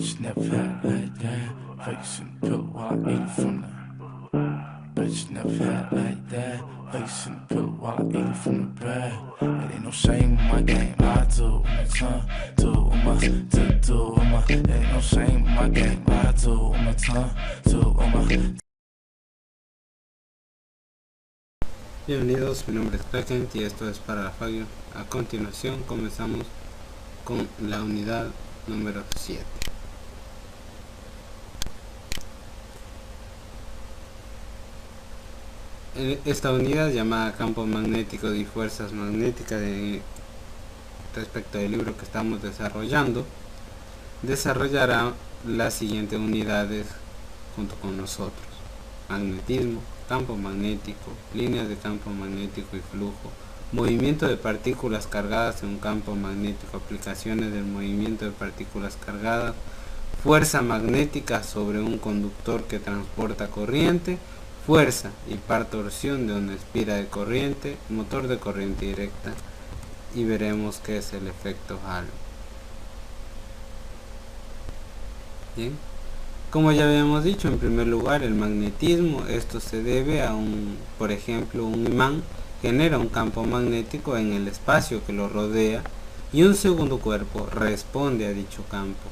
Bitch never had like that. Facing pill while I eat from the. Bitch never had like that. Facing pill while I eat from the bag. It ain't no shame in my game. I do it my tongue, do it my, do it my. It ain't no shame in my game. I do it my tongue, do it my. Bienvenidos, mi nombre es Kraken y esto es para la Fagio. A continuación comenzamos con la unidad número 7. En esta unidad, llamada campo magnético y fuerzas magnéticas, respecto al libro que estamos desarrollando, desarrollará las siguientes unidades junto con nosotros: magnetismo, campo magnético, líneas de campo magnético y flujo, movimiento de partículas cargadas en un campo magnético, aplicaciones del movimiento de partículas cargadas, fuerza magnética sobre un conductor que transporta corriente, fuerza y par torsión de una espira de corriente, motor de corriente directa, y veremos qué es el efecto Halo. Bien. Como ya habíamos dicho, en primer lugar, el magnetismo, esto se debe a por ejemplo, un imán genera un campo magnético en el espacio que lo rodea y un segundo cuerpo responde a dicho campo.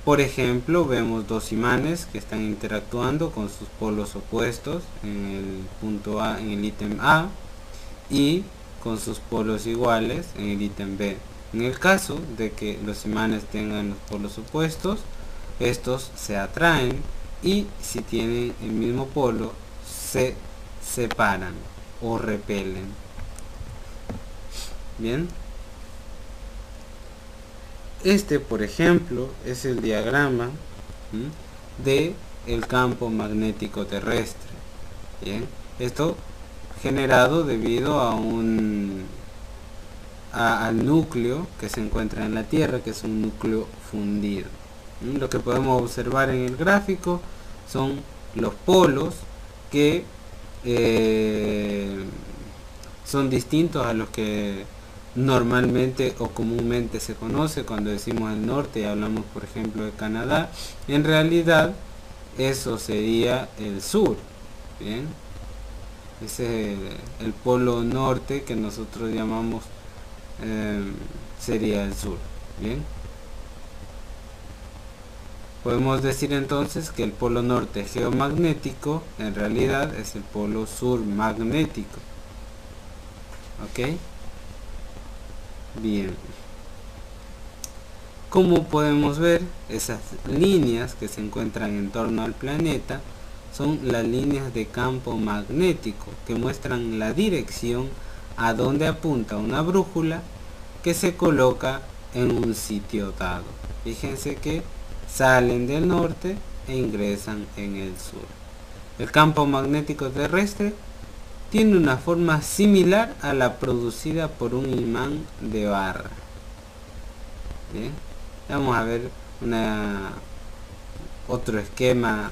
Por ejemplo, vemos dos imanes que están interactuando con sus polos opuestos en el punto A, en el ítem A, y con sus polos iguales en el ítem B. En el caso de que los imanes tengan los polos opuestos, estos se atraen, y si tienen el mismo polo se separan o repelen. Bien, este, por ejemplo, es el diagrama de el campo magnético terrestre. Bien, esto generado debido a al núcleo que se encuentra en la Tierra, que es un núcleo fundido. Lo que podemos observar en el gráfico son los polos que son distintos a los que normalmente o comúnmente se conoce cuando decimos el norte y hablamos, por ejemplo, de Canadá. En realidad eso sería el sur. Bien, ese es el polo norte que nosotros llamamos sería el sur. Bien, podemos decir entonces que el polo norte geomagnético en realidad es el polo sur magnético. ¿Ok? Bien. Como podemos ver, esas líneas que se encuentran en torno al planeta son las líneas de campo magnético que muestran la dirección a donde apunta una brújula que se coloca en un sitio dado. Fíjense que salen del norte e ingresan en el sur. El campo magnético terrestre tiene una forma similar a la producida por un imán de barra. Bien, vamos a ver otro esquema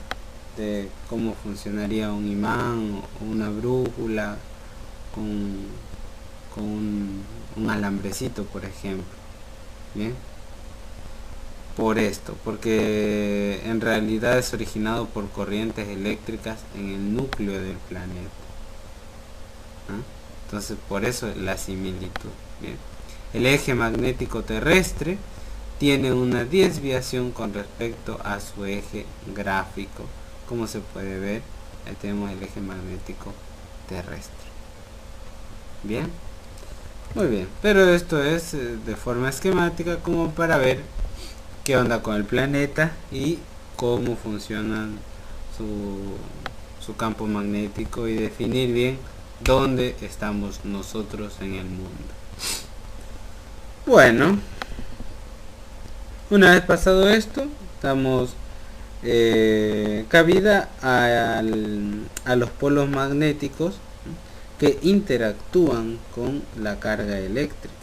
de cómo funcionaría un imán o una brújula con un alambrecito, por ejemplo. Bien, porque en realidad es originado por corrientes eléctricas en el núcleo del planeta. Entonces, por eso la similitud. Bien, el eje magnético terrestre tiene una desviación con respecto a su eje gráfico. Como se puede ver, ahí tenemos el eje magnético terrestre. Bien, muy bien, pero esto es de forma esquemática como para ver qué onda con el planeta y cómo funciona su campo magnético, y definir bien dónde estamos nosotros en el mundo. Bueno, una vez pasado esto, damos cabida a los polos magnéticos que interactúan con la carga eléctrica.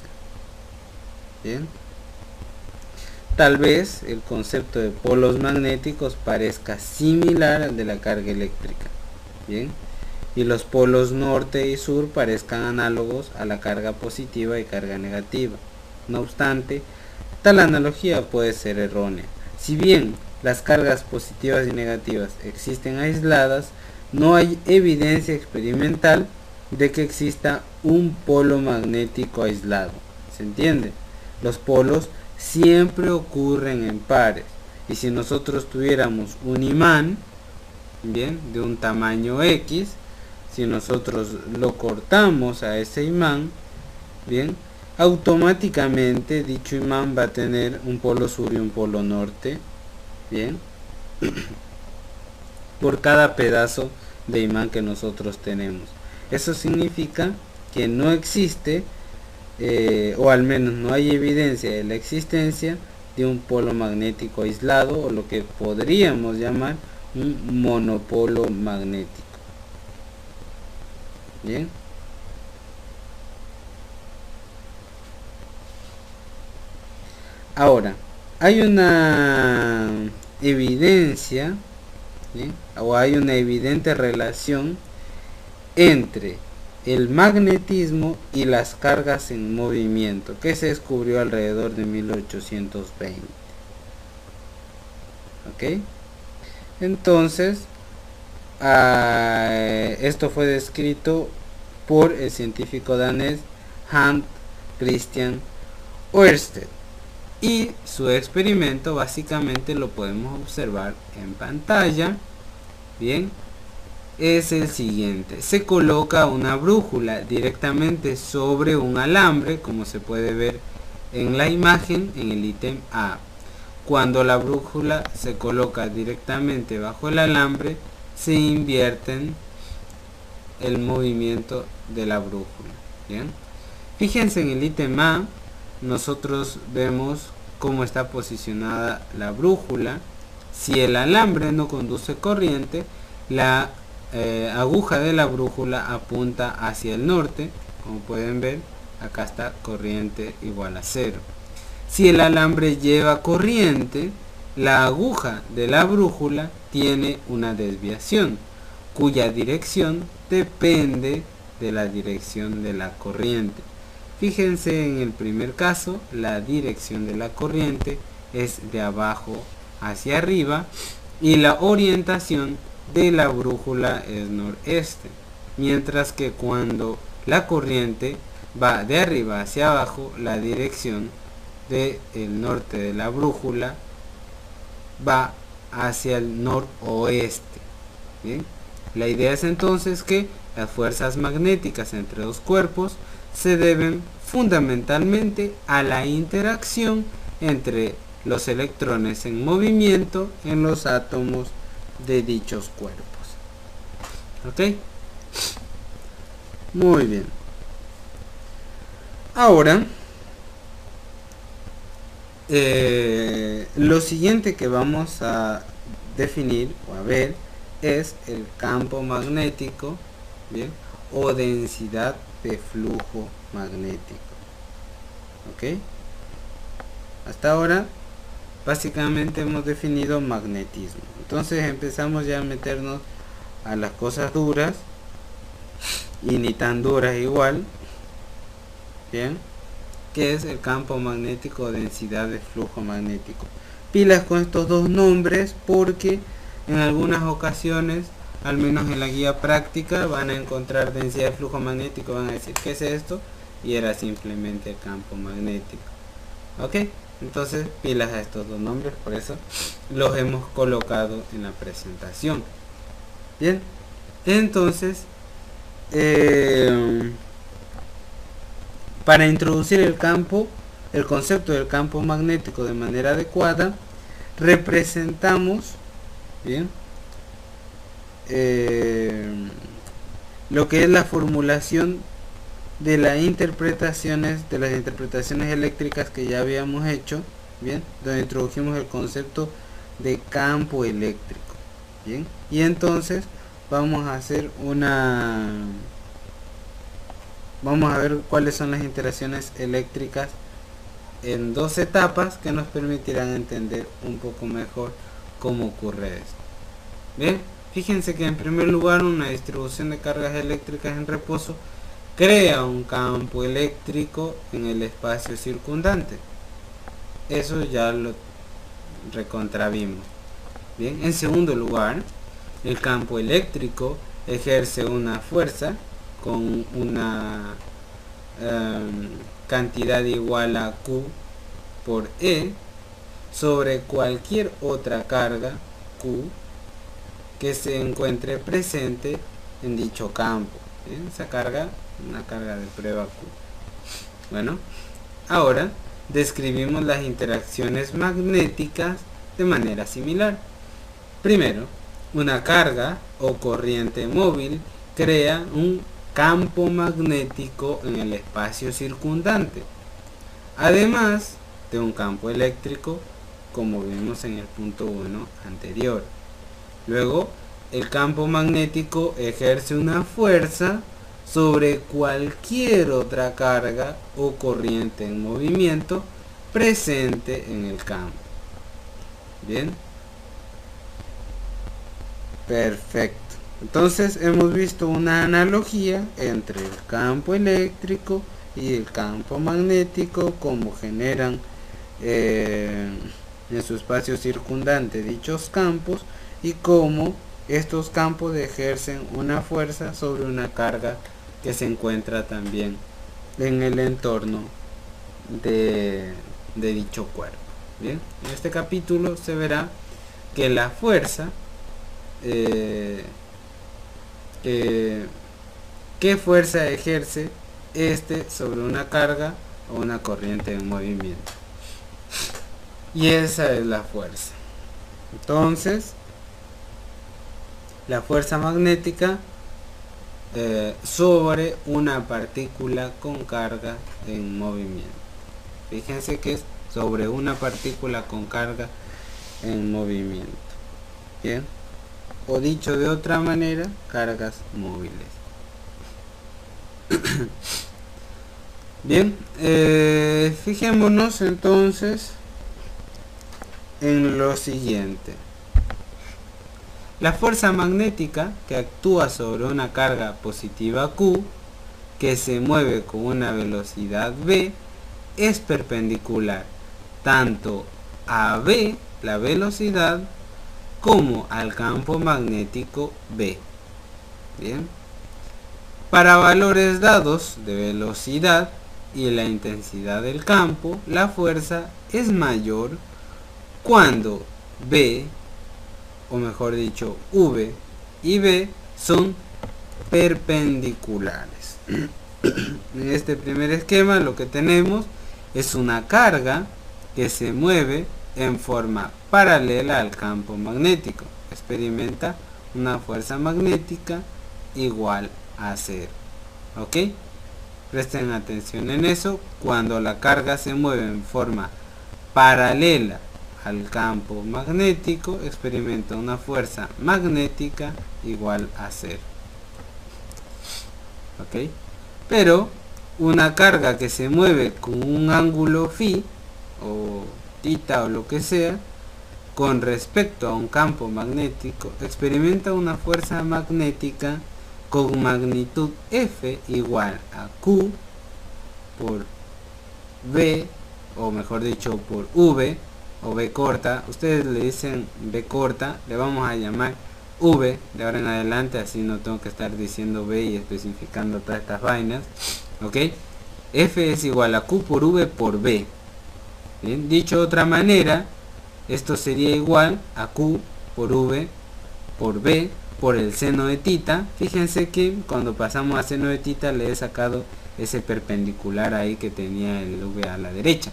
Bien, tal vez el concepto de polos magnéticos parezca similar al de la carga eléctrica. Bien, y los polos norte y sur parezcan análogos a la carga positiva y carga negativa. No obstante, Tal analogía puede ser errónea. Si bien las cargas positivas y negativas existen aisladas, no hay evidencia experimental de que exista un polo magnético aislado. ¿Se entiende? Los polos siempre ocurren en pares. Y si nosotros tuviéramos un imán, bien, de un tamaño X, si nosotros lo cortamos a ese imán, bien, automáticamente dicho imán va a tener un polo sur y un polo norte, bien, por cada pedazo de imán que nosotros tenemos. Eso significa que no existe, o al menos no hay evidencia de la existencia de un polo magnético aislado, o lo que podríamos llamar un monopolo magnético. Bien. Ahora, hay una evidencia, ¿bien?, o hay una evidente relación entre el magnetismo y las cargas en movimiento, que se descubrió alrededor de 1820. ¿Ok? Entonces, esto fue descrito por el científico danés Hans Christian Ørsted. Y su experimento básicamente lo podemos observar en pantalla. Bien, es el siguiente: se coloca una brújula directamente sobre un alambre, como se puede ver en la imagen en el ítem A. Cuando la brújula se coloca directamente bajo el alambre, se invierten el movimiento de la brújula. Bien, fíjense en el ítem A. Nosotros vemos cómo está posicionada la brújula. Si el alambre no conduce corriente, la aguja de la brújula apunta hacia el norte. Como pueden ver, acá está corriente igual a 0. Si el alambre lleva corriente, la aguja de la brújula tiene una desviación, cuya dirección depende de la dirección de la corriente. Fíjense en el primer caso, la dirección de la corriente es de abajo hacia arriba y la orientación de la brújula es noreste, mientras que cuando la corriente va de arriba hacia abajo, la dirección del norte de la brújula va hacia el noroeste. Bien, la idea es entonces que las fuerzas magnéticas entre dos cuerpos se deben fundamentalmente a la interacción entre los electrones en movimiento en los átomos de dichos cuerpos. ¿Ok? Muy bien. Ahora, lo siguiente que vamos a definir o a ver es el campo magnético, bien, o densidad de flujo magnético. ¿Ok? Hasta ahora básicamente hemos definido magnetismo. Entonces empezamos ya a meternos a las cosas duras, y ni tan duras igual. Bien, que es el campo magnético o densidad de flujo magnético. Pilas con estos dos nombres, porque en algunas ocasiones, al menos en la guía práctica, van a encontrar densidad de flujo magnético, van a decir ¿qué es esto? Y era simplemente el campo magnético. Ok, entonces pilas a estos dos nombres, por eso los hemos colocado en la presentación. Bien, entonces para introducir el concepto del campo magnético de manera adecuada, representamos, bien, lo que es la formulación de las interpretaciones eléctricas que ya habíamos hecho, bien, donde introdujimos el concepto de campo eléctrico. Bien, y entonces vamos a ver cuáles son las interacciones eléctricas en dos etapas que nos permitirán entender un poco mejor cómo ocurre esto. Bien, fíjense que en primer lugar una distribución de cargas eléctricas en reposo crea un campo eléctrico en el espacio circundante. eso ya lo recontravimos. Bien, en segundo lugar, el campo eléctrico ejerce una fuerza con una cantidad igual a Q por E sobre cualquier otra carga Q que se encuentre presente en dicho campo. ¿Bien? Esa carga, una carga de prueba Q. Bueno, ahora describimos las interacciones magnéticas de manera similar. Primero, una carga o corriente móvil crea un campo magnético en el espacio circundante, además de un campo eléctrico, como vimos en el punto 1 anterior. Luego, el campo magnético ejerce una fuerza sobre cualquier otra carga o corriente en movimiento presente en el campo. Bien. Perfecto. Entonces hemos visto una analogía entre el campo eléctrico y el campo magnético, cómo generan en su espacio circundante dichos campos y cómo estos campos ejercen una fuerza sobre una carga que se encuentra también en el entorno de dicho cuerpo. Bien, en este capítulo se verá que la fuerza, qué fuerza ejerce sobre una carga o una corriente en movimiento, y esa es la fuerza. Entonces, la fuerza magnética sobre una partícula con carga en movimiento. Fíjense que es sobre una partícula con carga en movimiento. Bien, o dicho de otra manera, cargas móviles. Bien, fijémonos entonces en lo siguiente. La fuerza magnética que actúa sobre una carga positiva Q, que se mueve con una velocidad v, es perpendicular tanto a v, la velocidad, como al campo magnético B. Bien. Para valores dados de velocidad y la intensidad del campo, la fuerza es mayor cuando B, o mejor dicho V y B, son perpendiculares. En este primer esquema lo que tenemos es una carga que se mueve en forma paralela al campo magnético. Experimenta una fuerza magnética igual a 0. ¿Ok? Presten atención en eso. Cuando la carga se mueve en forma paralela al campo magnético, experimenta una fuerza magnética igual a 0. ¿Ok? Pero una carga que se mueve con un ángulo phi o tita o lo que sea con respecto a un campo magnético, experimenta una fuerza magnética con magnitud F igual a Q por V, o mejor dicho por V o V corta. Ustedes le dicen V corta, le vamos a llamar V de ahora en adelante, así no tengo que estar diciendo V y especificando todas estas vainas. Ok, F es igual a Q por V por V. Bien, dicho de otra manera, esto sería igual a Q por V por V por el seno de tita. Fíjense que cuando pasamos a seno de tita le he sacado ese perpendicular ahí que tenía el V a la derecha.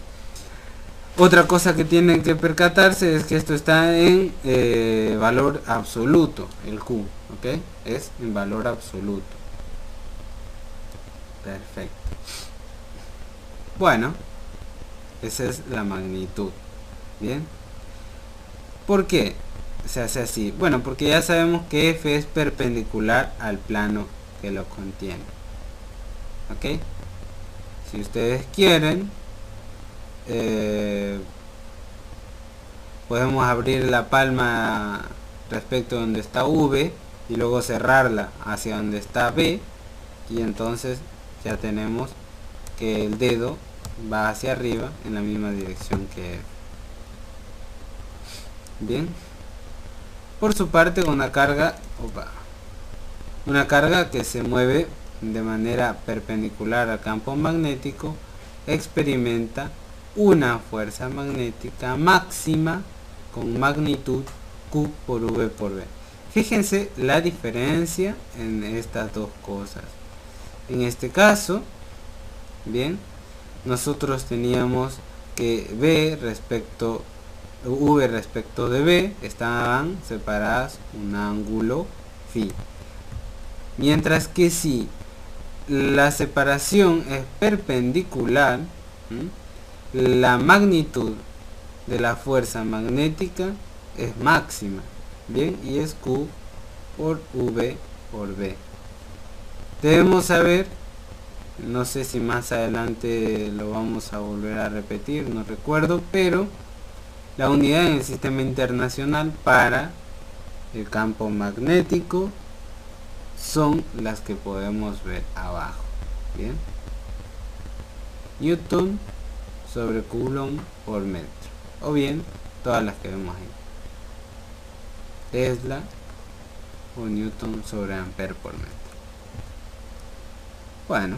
Otra cosa que tienen que percatarse es que esto está en valor absoluto, el Q, ¿ok? Es en valor absoluto. Perfecto. Bueno, esa es la magnitud. Bien. ¿Por qué se hace así? Bueno, porque ya sabemos que F es perpendicular al plano que lo contiene. ¿Ok? Si ustedes quieren, podemos abrir la palma respecto a donde está V y luego cerrarla hacia donde está B, y entonces ya tenemos que el dedo va hacia arriba en la misma dirección que F. Bien, por su parte una carga que se mueve de manera perpendicular al campo magnético experimenta una fuerza magnética máxima con magnitud Q por V por B. Fíjense la diferencia en estas dos cosas. En este caso, bien, nosotros teníamos que V respecto de B estaban separadas un ángulo phi. Mientras que si la separación es perpendicular, la magnitud de la fuerza magnética es máxima, bien, y es Q por V por B. Debemos saber, no sé si más adelante lo vamos a volver a repetir, no recuerdo, pero la unidad en el sistema internacional para el campo magnético son las que podemos ver abajo, bien, Newton sobre Coulomb por metro, o bien todas las que vemos ahí, Tesla o Newton sobre Ampere por metro. Bueno,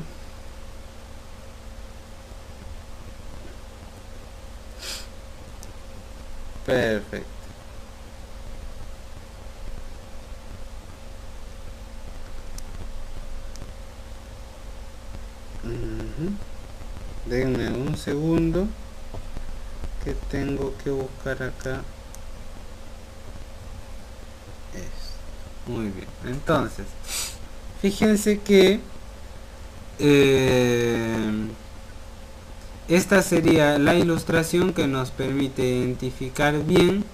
perfecto. Denme un segundo que tengo que buscar acá. Muy bien, entonces fíjense que esta sería la ilustración que nos permite identificar bien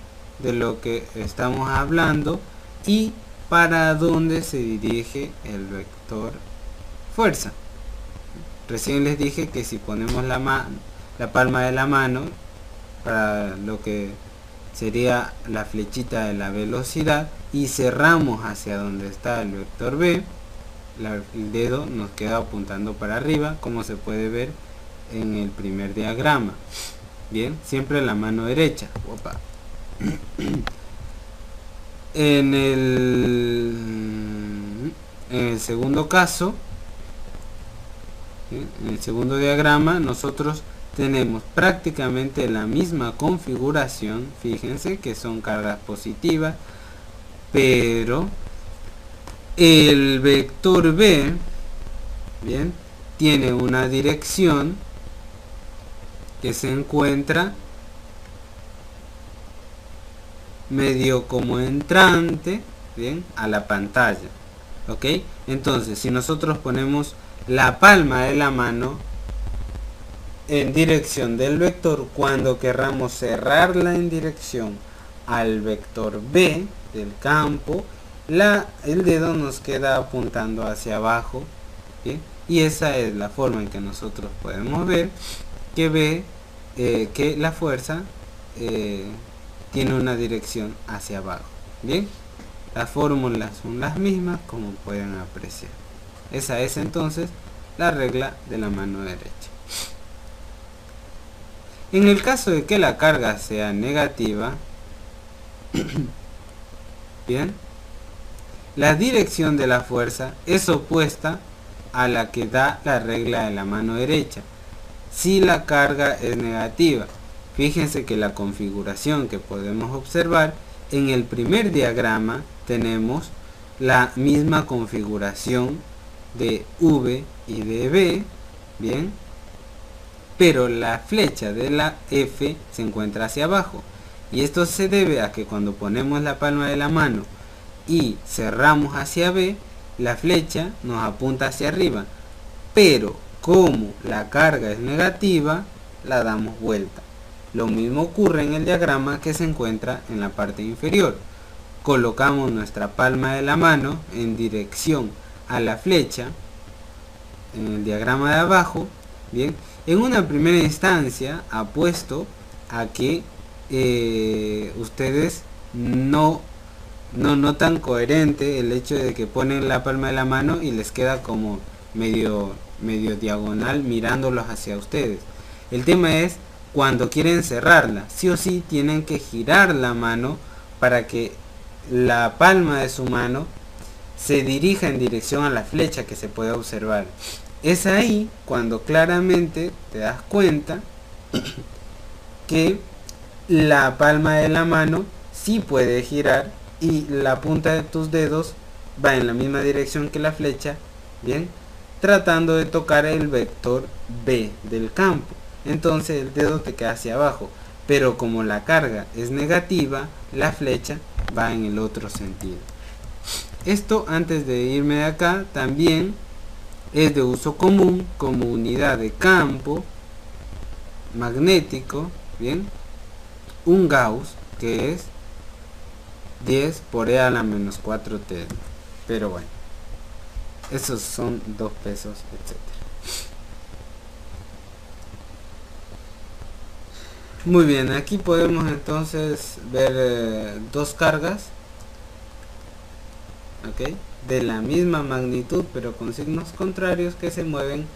de lo que estamos hablando y para dónde se dirige el vector fuerza. Recién les dije que si ponemos la palma de la mano para lo que sería la flechita de la velocidad y cerramos hacia donde está el vector B, el dedo nos queda apuntando para arriba, como se puede ver en el primer diagrama. Bien, siempre la mano derecha. Opa. En el segundo caso, en el segundo diagrama, nosotros tenemos prácticamente la misma configuración. Fíjense que son cargas positivas, pero el vector B, bien, tiene una dirección que se encuentra medio como entrante, bien, a la pantalla. Ok, entonces si nosotros ponemos la palma de la mano en dirección del vector, cuando querramos cerrarla en dirección al vector B del campo, el dedo nos queda apuntando hacia abajo, ¿bien? Y esa es la forma en que nosotros podemos ver que que la fuerza tiene una dirección hacia abajo. Bien, las fórmulas son las mismas, como pueden apreciar. Esa es entonces la regla de la mano derecha. En el caso de que la carga sea negativa, bien, la dirección de la fuerza es opuesta a la que da la regla de la mano derecha. Si la carga es negativa, fíjense que la configuración que podemos observar en el primer diagrama tenemos la misma configuración de V y de B, bien, pero la flecha de la F se encuentra hacia abajo, y esto se debe a que cuando ponemos la palma de la mano y cerramos hacia B, la flecha nos apunta hacia arriba, pero como la carga es negativa, la damos vuelta. Lo mismo ocurre en el diagrama que se encuentra en la parte inferior. Colocamos nuestra palma de la mano en dirección a la flecha en el diagrama de abajo. Bien, en una primera instancia apuesto a que ustedes no tan coherente el hecho de que ponen la palma de la mano y les queda como medio diagonal mirándolos hacia ustedes. El tema es cuando quieren cerrarla, sí o sí tienen que girar la mano para que la palma de su mano se dirija en dirección a la flecha que se puede observar. Es ahí cuando claramente te das cuenta que la palma de la mano sí puede girar y la punta de tus dedos va en la misma dirección que la flecha, bien, tratando de tocar el vector B del campo. Entonces el dedo te queda hacia abajo, pero como la carga es negativa, la flecha va en el otro sentido. Esto, antes de irme de acá, también es de uso común como unidad de campo magnético, bien, un Gauss, que es 10 por E a la menos 4 T. Pero bueno, esos son 2 pesos, etc. Muy bien, aquí podemos entonces ver dos cargas, ¿ok?, de la misma magnitud pero con signos contrarios, que se mueven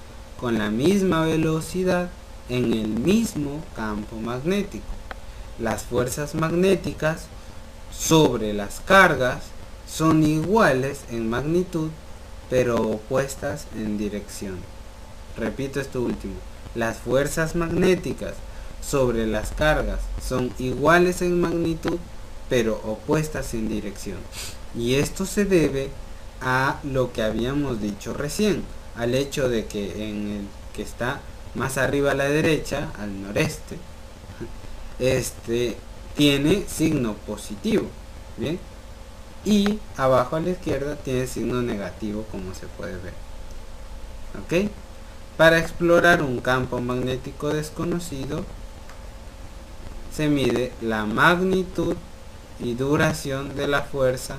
con la misma velocidad en el mismo campo magnético. Las fuerzas magnéticas sobre las cargas son iguales en magnitud pero opuestas en dirección. Repito esto último: las fuerzas magnéticas sobre las cargas son iguales en magnitud pero opuestas en dirección. Y esto se debe a lo que habíamos dicho recién, al hecho de que en el que está más arriba a la derecha, al noreste, tiene signo positivo, bien, y abajo a la izquierda tiene signo negativo, como se puede ver. ¿Ok? Para explorar un campo magnético desconocido se mide la magnitud y duración de la fuerza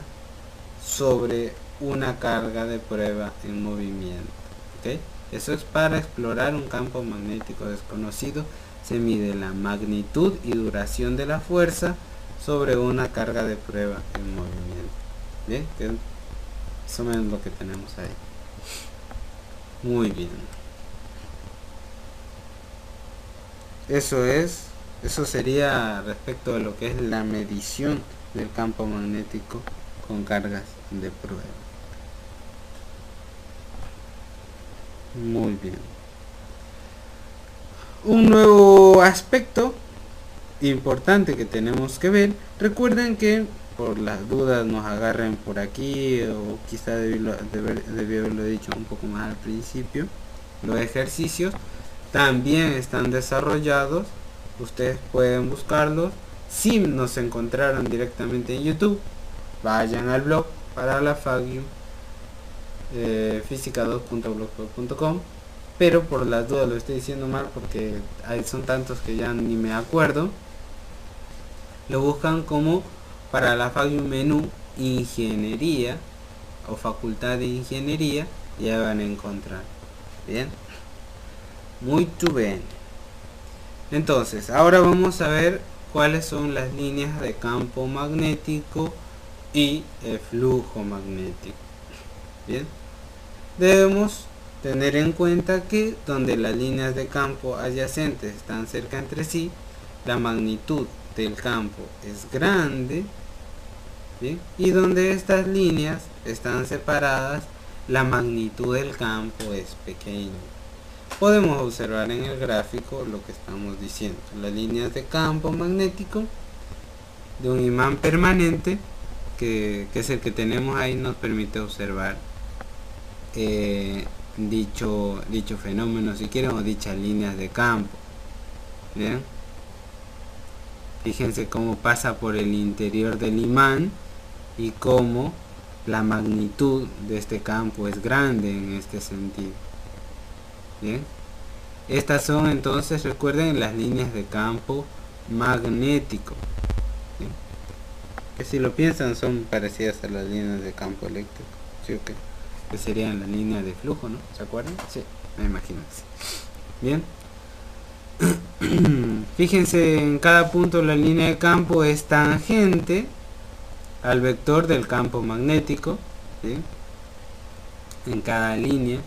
sobre una carga de prueba en movimiento. ¿Ok? Eso es para explorar un campo magnético desconocido. Se mide la magnitud y duración de la fuerza sobre una carga de prueba en movimiento. Bien, que es más o menos lo que tenemos ahí. Muy bien. Eso sería respecto a lo que es la medición del campo magnético con cargas de prueba. Muy bien. Un nuevo aspecto importante que tenemos que ver. Recuerden que por las dudas nos agarren por aquí, o quizá debí haberlo dicho un poco más al principio, los ejercicios también están desarrollados. Ustedes pueden buscarlos. Si nos encontraron directamente en YouTube, vayan al blog para la FACU, física2.blogspot.com. pero por las dudas lo estoy diciendo mal porque son tantos que ya ni me acuerdo. Lo buscan como para la FACU menú ingeniería o facultad de ingeniería, ya van a encontrar. Bien, muy bien. Entonces ahora vamos a ver cuáles son las líneas de campo magnético y el flujo magnético. Bien, debemos tener en cuenta que donde las líneas de campo adyacentes están cerca entre sí, la magnitud del campo es grande, ¿bien?, y donde estas líneas están separadas, la magnitud del campo es pequeña. Podemos observar en el gráfico lo que estamos diciendo. Las líneas de campo magnético de un imán permanente, que es el que tenemos ahí, nos permite observar dicho fenómeno, si quieren, o dichas líneas de campo. Bien, fíjense cómo pasa por el interior del imán y cómo la magnitud de este campo es grande en este sentido. Bien, estas son entonces, recuerden, las líneas de campo magnético. Bien, que si lo piensan son parecidas a las líneas de campo eléctrico, ¿sí o qué? Que serían las líneas de flujo, ¿no? ¿Se acuerdan? Sí, me imagino. Bien. Fíjense, en cada punto la línea de campo es tangente al vector del campo magnético, ¿sí?, en cada línea.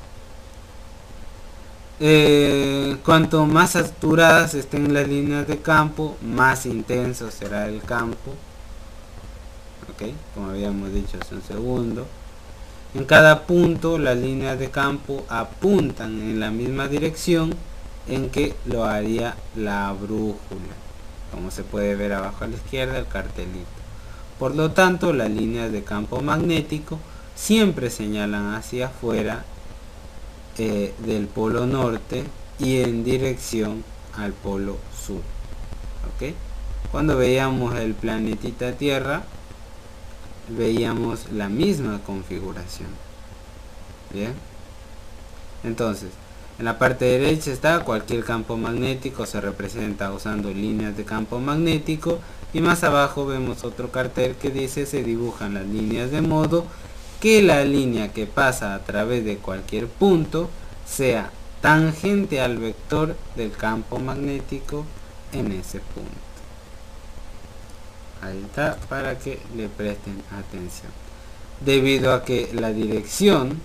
Cuanto más saturadas estén las líneas de campo, más intenso será el campo. Ok, como habíamos dicho hace un segundo. En cada punto las líneas de campo apuntan en la misma dirección en que lo haría la brújula, como se puede ver abajo a la izquierda el cartelito. Por lo tanto, las líneas de campo magnético siempre señalan hacia afuera del polo norte y en dirección al polo sur. ¿Ok? Cuando veíamos el planetita Tierra, veíamos la misma configuración. Bien, entonces en la parte derecha está cualquier campo magnético se representa usando líneas de campo magnético, y más abajo vemos otro cartel que dice se dibujan las líneas de modo que la línea que pasa a través de cualquier punto sea tangente al vector del campo magnético en ese punto. Ahí está, para que le presten atención. Debido a que la dirección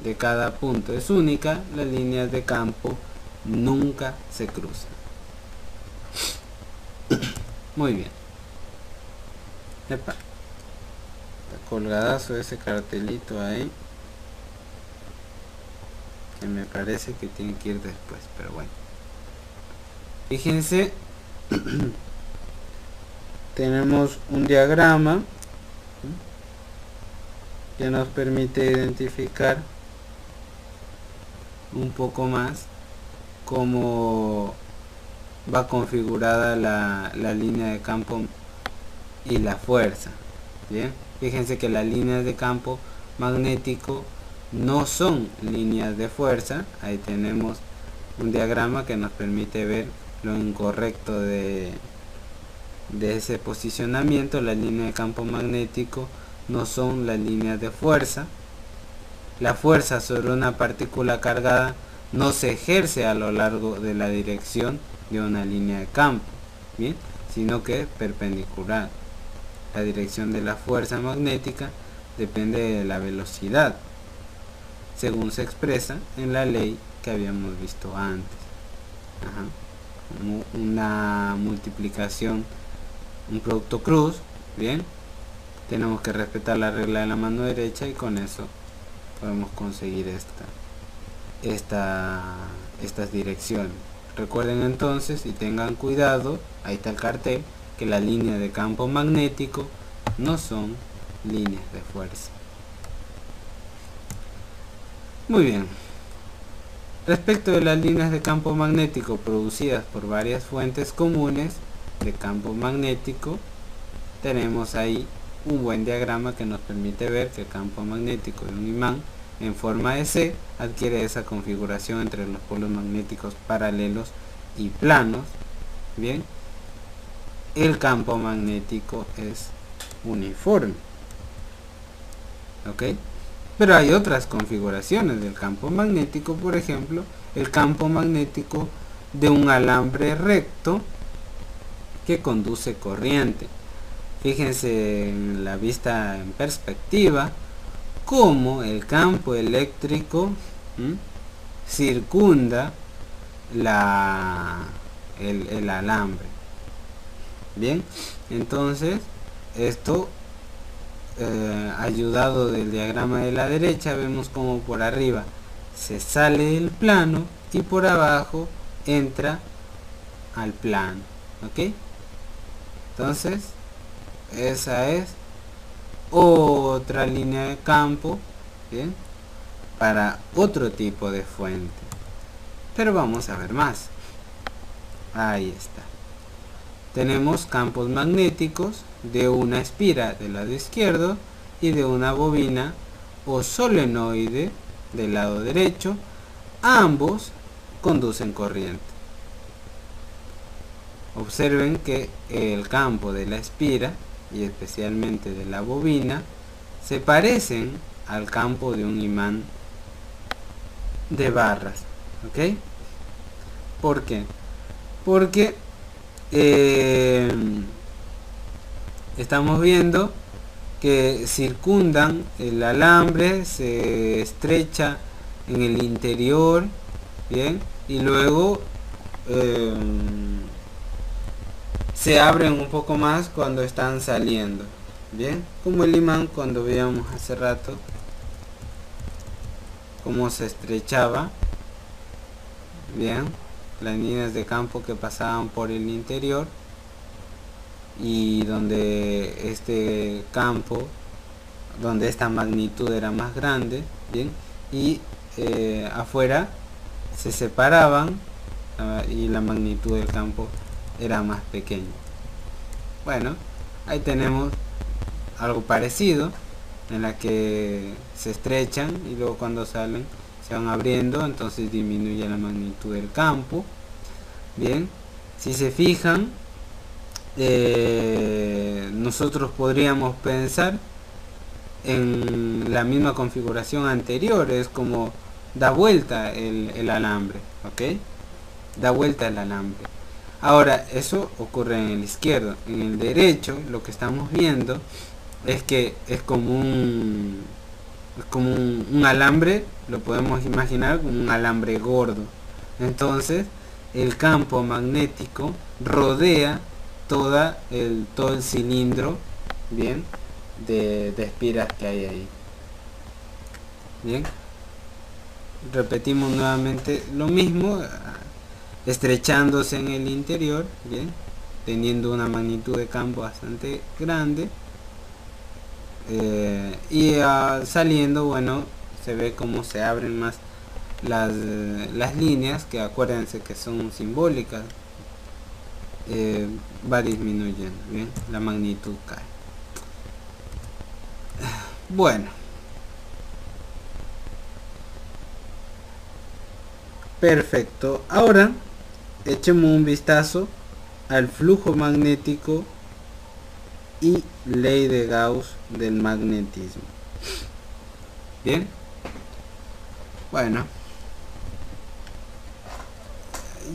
de cada punto es única, las líneas de campo nunca se cruzan. Muy bien. Epa. Está colgadazo ese cartelito ahí, que me parece que tiene que ir después, pero bueno. Fíjense. Tenemos un diagrama que nos permite identificar un poco más cómo va configurada la línea de campo y la fuerza. Bien, fíjense que las líneas de campo magnético no son líneas de fuerza. Ahí tenemos un diagrama que nos permite ver lo incorrecto de ese posicionamiento. Las líneas de campo magnético no son las líneas de fuerza. La fuerza sobre una partícula cargada no se ejerce a lo largo de la dirección de una línea de campo, bien, sino que es perpendicular. La dirección de la fuerza magnética depende de la velocidad, según se expresa en la ley que habíamos visto antes. Como una multiplicación, un producto cruz. Bien, tenemos que respetar la regla de la mano derecha y con eso podemos conseguir estas direcciones. Recuerden entonces y tengan cuidado, ahí está el cartel, que las líneas de campo magnético no son líneas de fuerza. Muy bien. Respecto de las líneas de campo magnético producidas por varias fuentes comunes de campo magnético, tenemos ahí un buen diagrama que nos permite ver que el campo magnético de un imán en forma de C adquiere esa configuración entre los polos magnéticos paralelos y planos. Bien, el campo magnético es uniforme. ¿Ok? Pero hay otras configuraciones del campo magnético, por ejemplo, el campo magnético de un alambre recto que conduce corriente. Fíjense en la vista en perspectiva cómo el campo eléctrico circunda el alambre. Bien, entonces esto ayudado del diagrama de la derecha, vemos como por arriba se sale del plano y por abajo entra al plano. ¿Ok? Entonces esa es otra línea de campo, ¿bien?, para otro tipo de fuente. Pero vamos a ver más. Ahí está. Tenemos campos magnéticos de una espira del lado izquierdo y de una bobina o solenoide del lado derecho. Ambos conducen corriente. Observen que el campo de la espira y especialmente de la bobina se parecen al campo de un imán de barras. ¿Ok? ¿Por qué? Porque estamos viendo que circundan el alambre, se estrecha en el interior bien, y luego se abren un poco más cuando están saliendo, bien, como el imán cuando veíamos hace rato cómo se estrechaba, bien, las líneas de campo que pasaban por el interior, y donde este campo, donde esta magnitud era más grande, bien, y afuera se separaban y la magnitud del campo era más pequeña. Bueno, ahí tenemos algo parecido, en la que se estrechan y luego cuando salen se van abriendo, entonces disminuye la magnitud del campo. Bien, si se fijan, nosotros podríamos pensar en la misma configuración anterior, es como da vuelta el alambre, ¿ok? Da vuelta el alambre. Ahora, eso ocurre en el izquierdo. En el derecho, lo que estamos viendo es que es como un alambre, lo podemos imaginar como un alambre gordo. Entonces, el campo magnético rodea todo el cilindro, bien, de espiras que hay ahí. Bien, repetimos nuevamente lo mismo, estrechándose en el interior, bien, teniendo una magnitud de campo bastante grande, y saliendo, bueno, se ve como se abren más las líneas, que acuérdense que son simbólicas. Va disminuyendo, bien, la magnitud cae. Bueno, perfecto. Ahora echemos un vistazo al flujo magnético y ley de Gauss del magnetismo. Bien, bueno,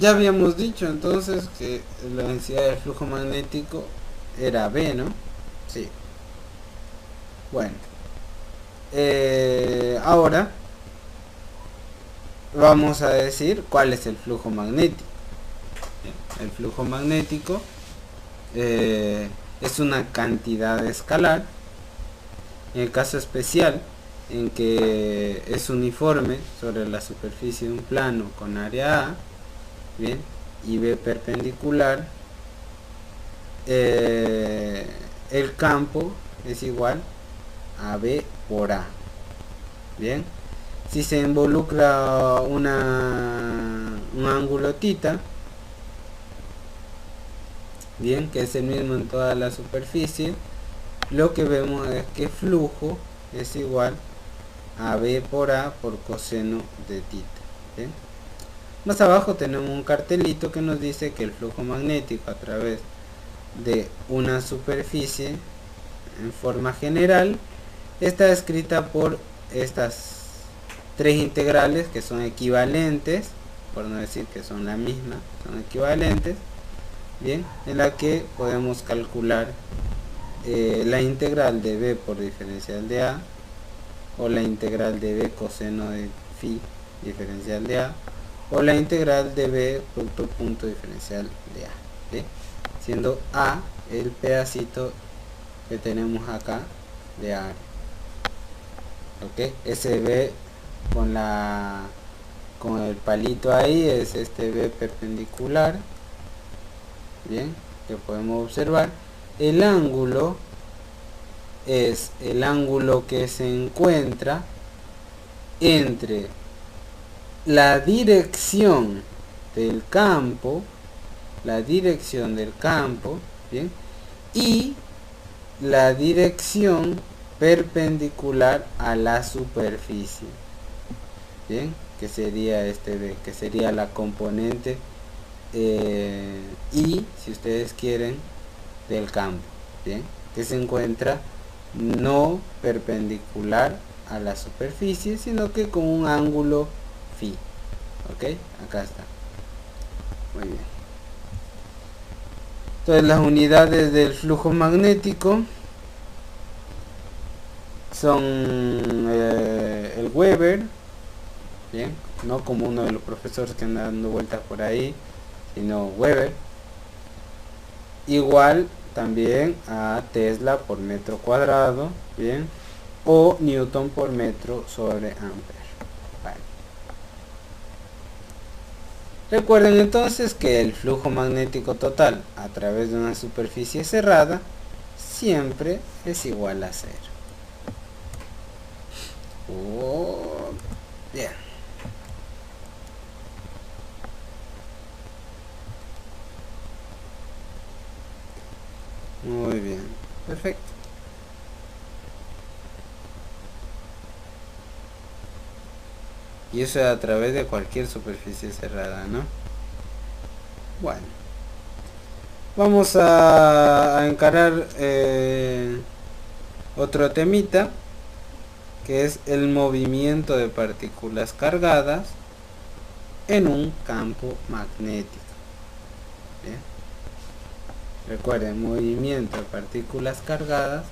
ya habíamos dicho entonces que la densidad del flujo magnético era B, ¿no? Sí. Bueno, ahora vamos a decir cuál es el flujo magnético. Bien, el flujo magnético es una cantidad escalar. En el caso especial en que es uniforme sobre la superficie de un plano con área A, bien, y B perpendicular, el campo es igual a B por A. Bien, si se involucra un ángulo θ, bien, que es el mismo en toda la superficie, lo que vemos es que flujo es igual a B por A por coseno de θ. Bien, más abajo tenemos un cartelito que nos dice que el flujo magnético a través de una superficie en forma general está escrita por estas tres integrales que son equivalentes, por no decir que son la misma, son equivalentes, bien, en la que podemos calcular la integral de B por diferencial de A, o la integral de B coseno de phi diferencial de A, o la integral de B producto punto diferencial de A, ¿sí? Siendo A el pedacito que tenemos acá de A. Ok, ese B con el palito ahí es este B perpendicular, bien, que podemos observar. El ángulo es el ángulo que se encuentra entre la dirección del campo, bien, y la dirección perpendicular a la superficie, bien, que sería este B, que sería la componente y, si ustedes quieren, del campo, bien, que se encuentra no perpendicular a la superficie, sino que con un ángulo phi. Ok, acá está. Muy bien. Entonces las unidades del flujo magnético son el Weber, bien, no como uno de los profesores que anda dando vueltas por ahí, sino Weber, igual también a Tesla por metro cuadrado, bien, o Newton por metro sobre Ampere. Vale. Recuerden entonces que el flujo magnético total a través de una superficie cerrada siempre es igual a 0. Bien. Muy bien. Perfecto. Y eso a través de cualquier superficie cerrada, ¿no? Bueno. Vamos a encarar otro temita, que es el movimiento de partículas cargadas en un campo magnético. Bien. Recuerden, movimiento de partículas cargadas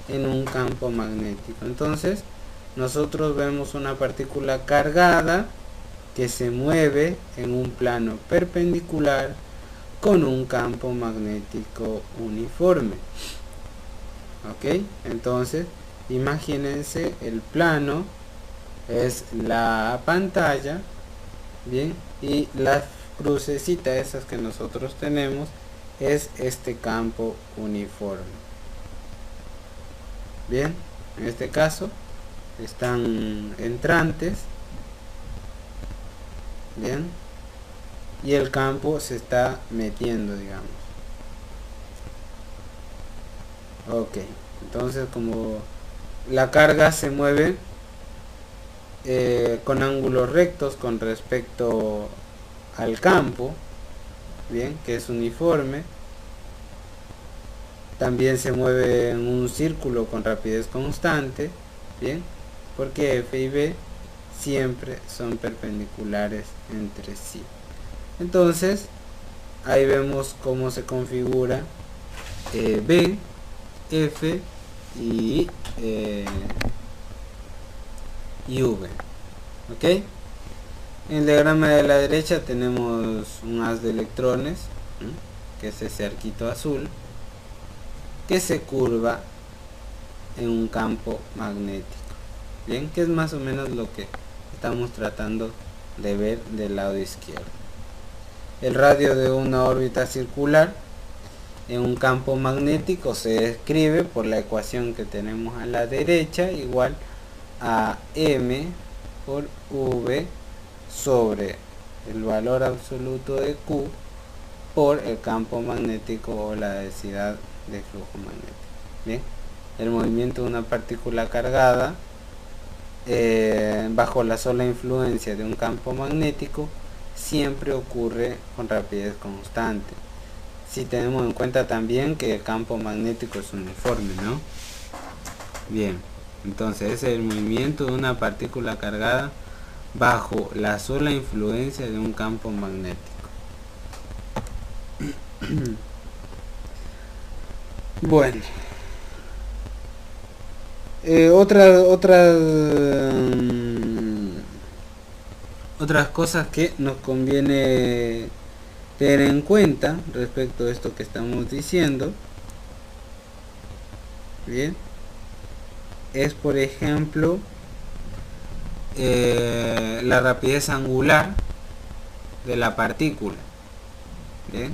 en un campo magnético. Entonces, nosotros vemos una partícula cargada que se mueve en un plano perpendicular con un campo magnético uniforme. Ok, entonces imagínense, el plano es la pantalla, bien, y la crucecita esas que nosotros tenemos es este campo uniforme. Bien, en este caso están entrantes, bien, y el campo se está metiendo, digamos. Ok, entonces como la carga se mueve con ángulos rectos con respecto al campo, bien, que es uniforme, también se mueve en un círculo con rapidez constante, bien, porque F y B siempre son perpendiculares entre sí. Entonces ahí vemos cómo se configura B, F y V. Ok, en el diagrama de la derecha tenemos un haz de electrones, que es ese arquito azul, que se curva en un campo magnético, bien, que es más o menos lo que estamos tratando de ver del lado izquierdo. El radio de una órbita circular en un campo magnético se describe por la ecuación que tenemos a la derecha, igual a m por v sobre el valor absoluto de q por el campo magnético o la densidad de flujo magnético. Bien, el movimiento de una partícula cargada bajo la sola influencia de un campo magnético siempre ocurre con rapidez constante, si tenemos en cuenta también que el campo magnético es uniforme, ¿no? Bien, entonces ese es el movimiento de una partícula cargada bajo la sola influencia de un campo magnético. Bueno, otras cosas que nos conviene tener en cuenta respecto a esto que estamos diciendo, bien, es por ejemplo la rapidez angular de la partícula, bien,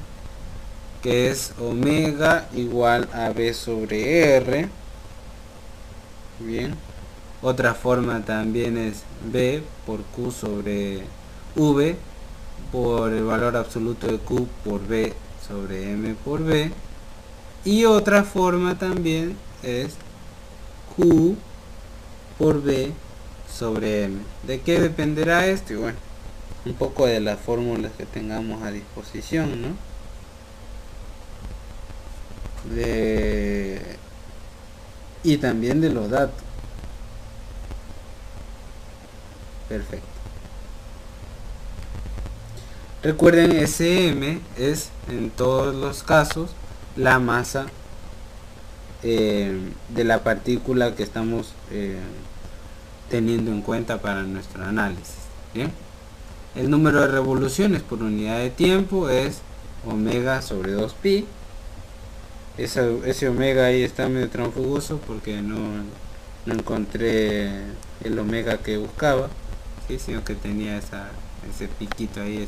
que es omega igual a b sobre r. Bien, otra forma también es b por q sobre v por el valor absoluto de q por b sobre m por b, y otra forma también es q por b sobre m. ¿De qué dependerá esto? Y bueno, un poco de las fórmulas que tengamos a disposición, ¿no? Y también de los datos. Perfecto. Recuerden, Sm es en todos los casos la masa de la partícula que estamos teniendo en cuenta para nuestro análisis. Bien, el número de revoluciones por unidad de tiempo es omega sobre 2pi. Ese omega ahí está medio transfugoso porque no encontré el omega que buscaba, ¿sí? Sino que tenía ese piquito ahí,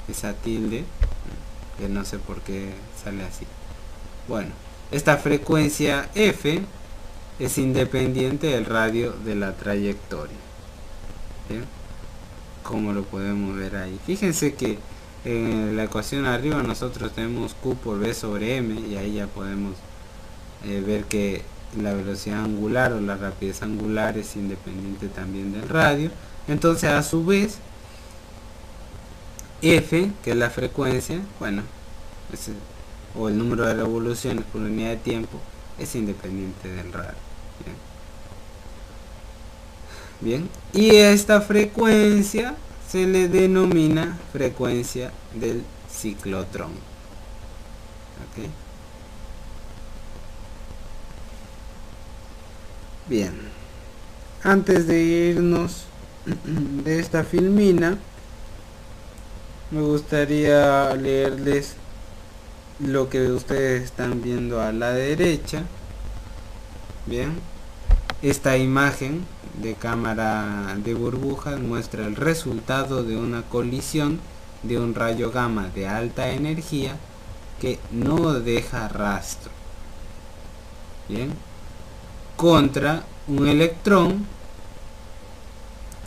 esa tilde, que no sé por qué sale así. Bueno, esta frecuencia f es independiente del radio de la trayectoria. ¿Bien? Como lo podemos ver ahí. Fíjense que en la ecuación arriba nosotros tenemos Q por V sobre M, y ahí ya podemos ver que la velocidad angular o la rapidez angular es independiente también del radio. Entonces, a su vez, F, que es la frecuencia, bueno, o el número de revoluciones por unidad de tiempo, es independiente del radio. Bien, y esta frecuencia se le denomina frecuencia del ciclotrón. ¿Okay? Bien, antes de irnos de esta filmina, me gustaría leerles lo que ustedes están viendo a la derecha. Bien, esta imagen de cámara de burbujas muestra el resultado de una colisión de un rayo gamma de alta energía que no deja rastro, bien, contra un electrón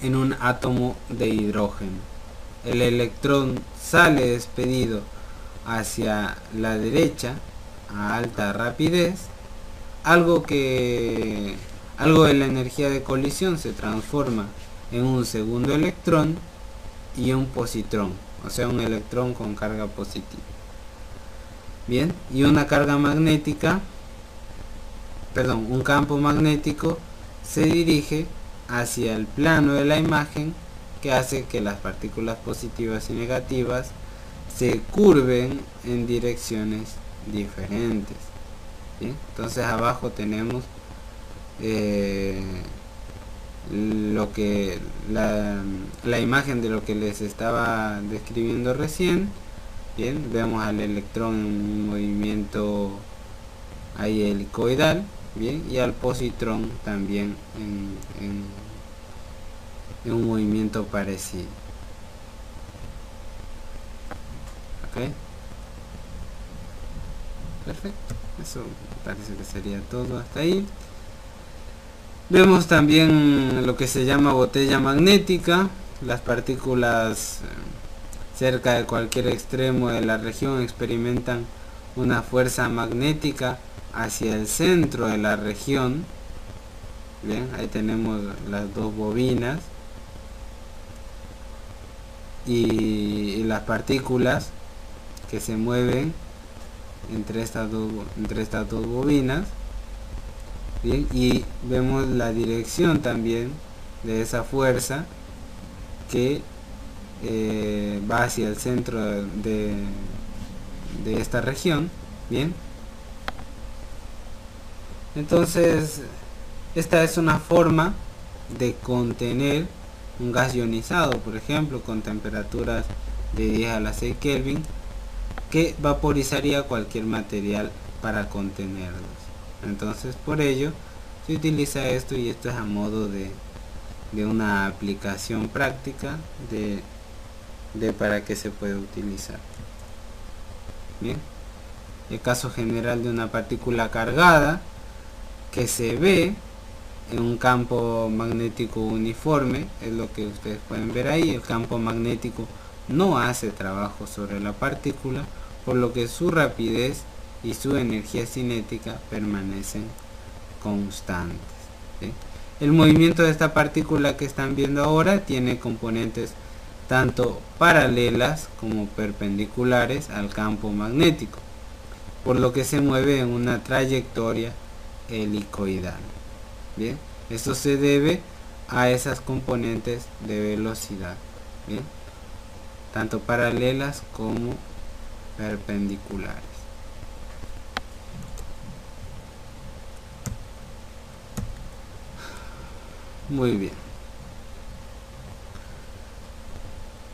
en un átomo de hidrógeno. El electrón sale despedido hacia la derecha a alta rapidez, algo de la energía de colisión se transforma en un segundo electrón y un positrón, o sea, un electrón con carga positiva. Bien, y una carga magnética, un campo magnético se dirige hacia el plano de la imagen, que hace que las partículas positivas y negativas se curven en direcciones diferentes. ¿Bien? Entonces abajo tenemos la imagen de lo que les estaba describiendo recién. Bien, vemos al electrón en un movimiento ahí helicoidal, bien, y al positrón también en un movimiento parecido. Ok, perfecto, eso parece que sería todo hasta ahí. Vemos también lo que se llama botella magnética. Las partículas cerca de cualquier extremo de la región experimentan una fuerza magnética hacia el centro de la región. Bien, ahí tenemos las dos bobinas y las partículas que se mueven entre estas dos bobinas. Bien, y vemos la dirección también de esa fuerza que va hacia el centro de esta región. Bien, entonces esta es una forma de contener un gas ionizado, por ejemplo, con temperaturas de 10 a la 6 Kelvin, que vaporizaría cualquier material para contenerlos. Entonces, por ello se utiliza esto, y esto es a modo de una aplicación práctica de para qué se puede utilizar. Bien, el caso general de una partícula cargada que se ve en un campo magnético uniforme es lo que ustedes pueden ver ahí. El campo magnético no hace trabajo sobre la partícula, por lo que su rapidez y su energía cinética permanecen constantes. ¿Sí? El movimiento de esta partícula que están viendo ahora tiene componentes tanto paralelas como perpendiculares al campo magnético, por lo que se mueve en una trayectoria helicoidal. Bien, esto se debe a esas componentes de velocidad, bien, tanto paralelas como perpendiculares. Muy bien.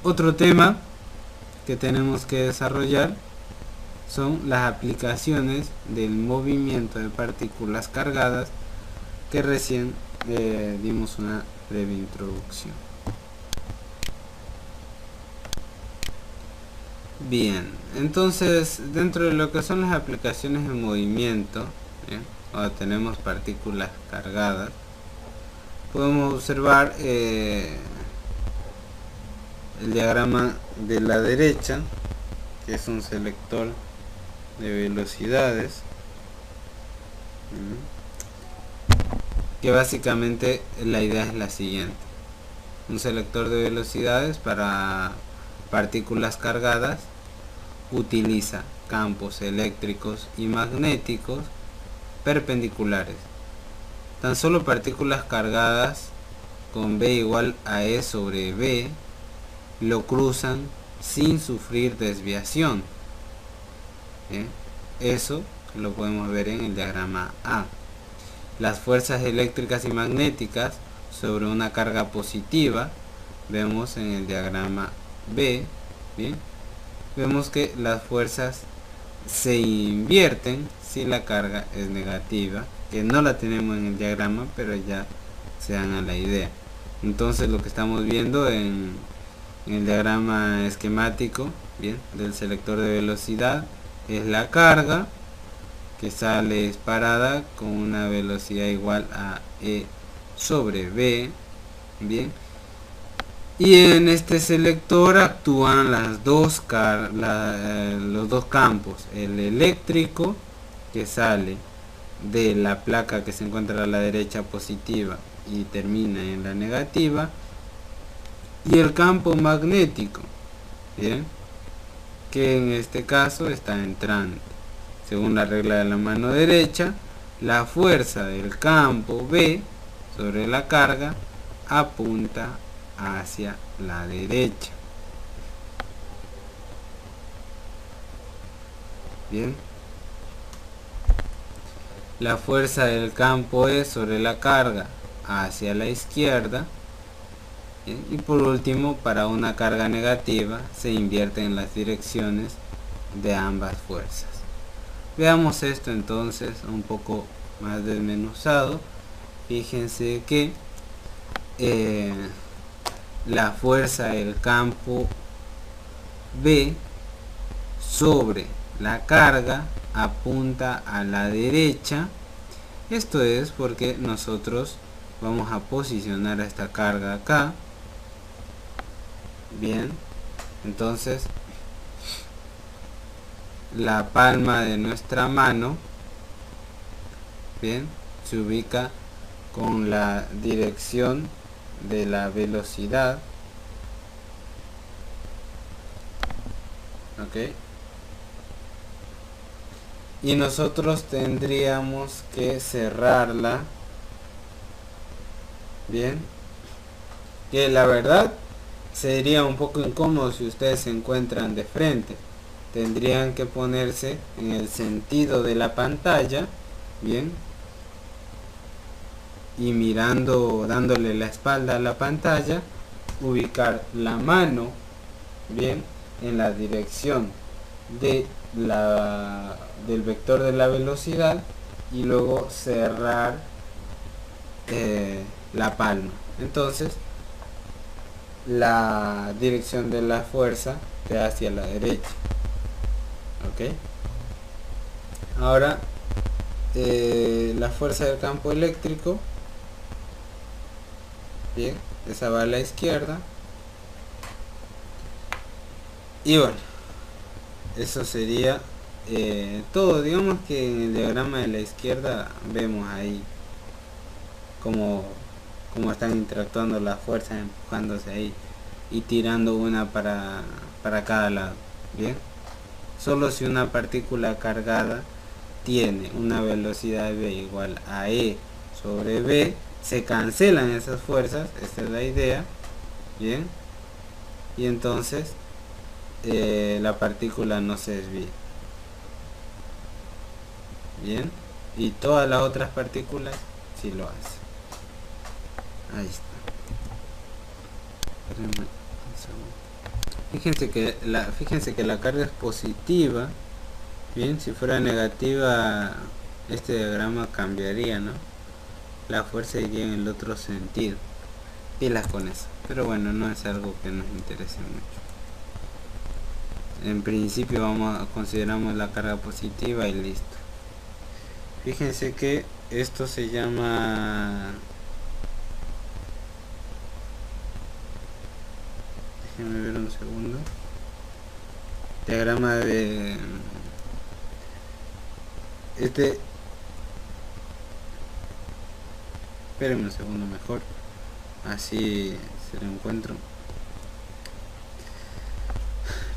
Otro tema que tenemos que desarrollar son las aplicaciones del movimiento de partículas cargadas, que recién dimos una breve introducción. Bien, entonces dentro de lo que son las aplicaciones de movimiento, ahora tenemos partículas cargadas, podemos observar el diagrama de la derecha, que es un selector de velocidades, que básicamente la idea es la siguiente: un selector de velocidades para partículas cargadas utiliza campos eléctricos y magnéticos perpendiculares. Tan solo partículas cargadas con B igual a E sobre B lo cruzan sin sufrir desviación. Eso lo podemos ver en el diagrama A. Las fuerzas eléctricas y magnéticas sobre una carga positiva vemos en el diagrama B. Bien, vemos que las fuerzas se invierten si la carga es negativa, que no la tenemos en el diagrama, pero ya se dan a la idea. Entonces lo que estamos viendo en el diagrama esquemático, bien, del selector de velocidad, es la carga que sale disparada con una velocidad igual a E sobre B. Bien, y en este selector actúan los dos campos: el eléctrico, que sale de la placa que se encuentra a la derecha positiva y termina en la negativa, y el campo magnético, bien, que en este caso está entrante. Según la regla de la mano derecha, la fuerza del campo B sobre la carga apunta hacia la derecha. Bien, la fuerza del campo E sobre la carga hacia la izquierda. Bien, y por último, para una carga negativa se invierten las direcciones de ambas fuerzas. Veamos esto entonces un poco más desmenuzado. Fíjense que la fuerza del campo B sobre la carga apunta a la derecha. Esto es porque nosotros vamos a posicionar a esta carga acá. Bien, entonces la palma de nuestra mano, bien, se ubica con la dirección de la velocidad. Ok, y nosotros tendríamos que cerrarla. Bien, que la verdad sería un poco incómodo si ustedes se encuentran de frente. Tendrían que ponerse en el sentido de la pantalla, bien, y mirando, dándole la espalda a la pantalla, ubicar la mano, bien, en la dirección de del vector de la velocidad, y luego cerrar la palma. Entonces la dirección de la fuerza queda hacia la derecha. Ok, ahora la fuerza del campo eléctrico, bien, esa va a la izquierda. Y bueno, eso sería todo. Digamos que en el diagrama de la izquierda vemos ahí cómo están interactuando las fuerzas, empujándose ahí y tirando una para cada lado. Bien, solo si una partícula cargada tiene una velocidad v igual a E sobre B, se cancelan esas fuerzas. Esta es la idea. Bien, y entonces la partícula no se desvía. Bien, y todas las otras partículas sí lo hacen. Ahí está. Espérenme un segundo. Fíjense que la carga es positiva. Bien, si fuera negativa, este diagrama cambiaría, ¿no? La fuerza iría en el otro sentido. Pilas con eso. Pero bueno, no es algo que nos interese mucho. En principio consideramos la carga positiva y listo. Fíjense que esto se llama... Déjenme ver un segundo. Diagrama de... Espérenme un segundo mejor. Así se lo encuentro.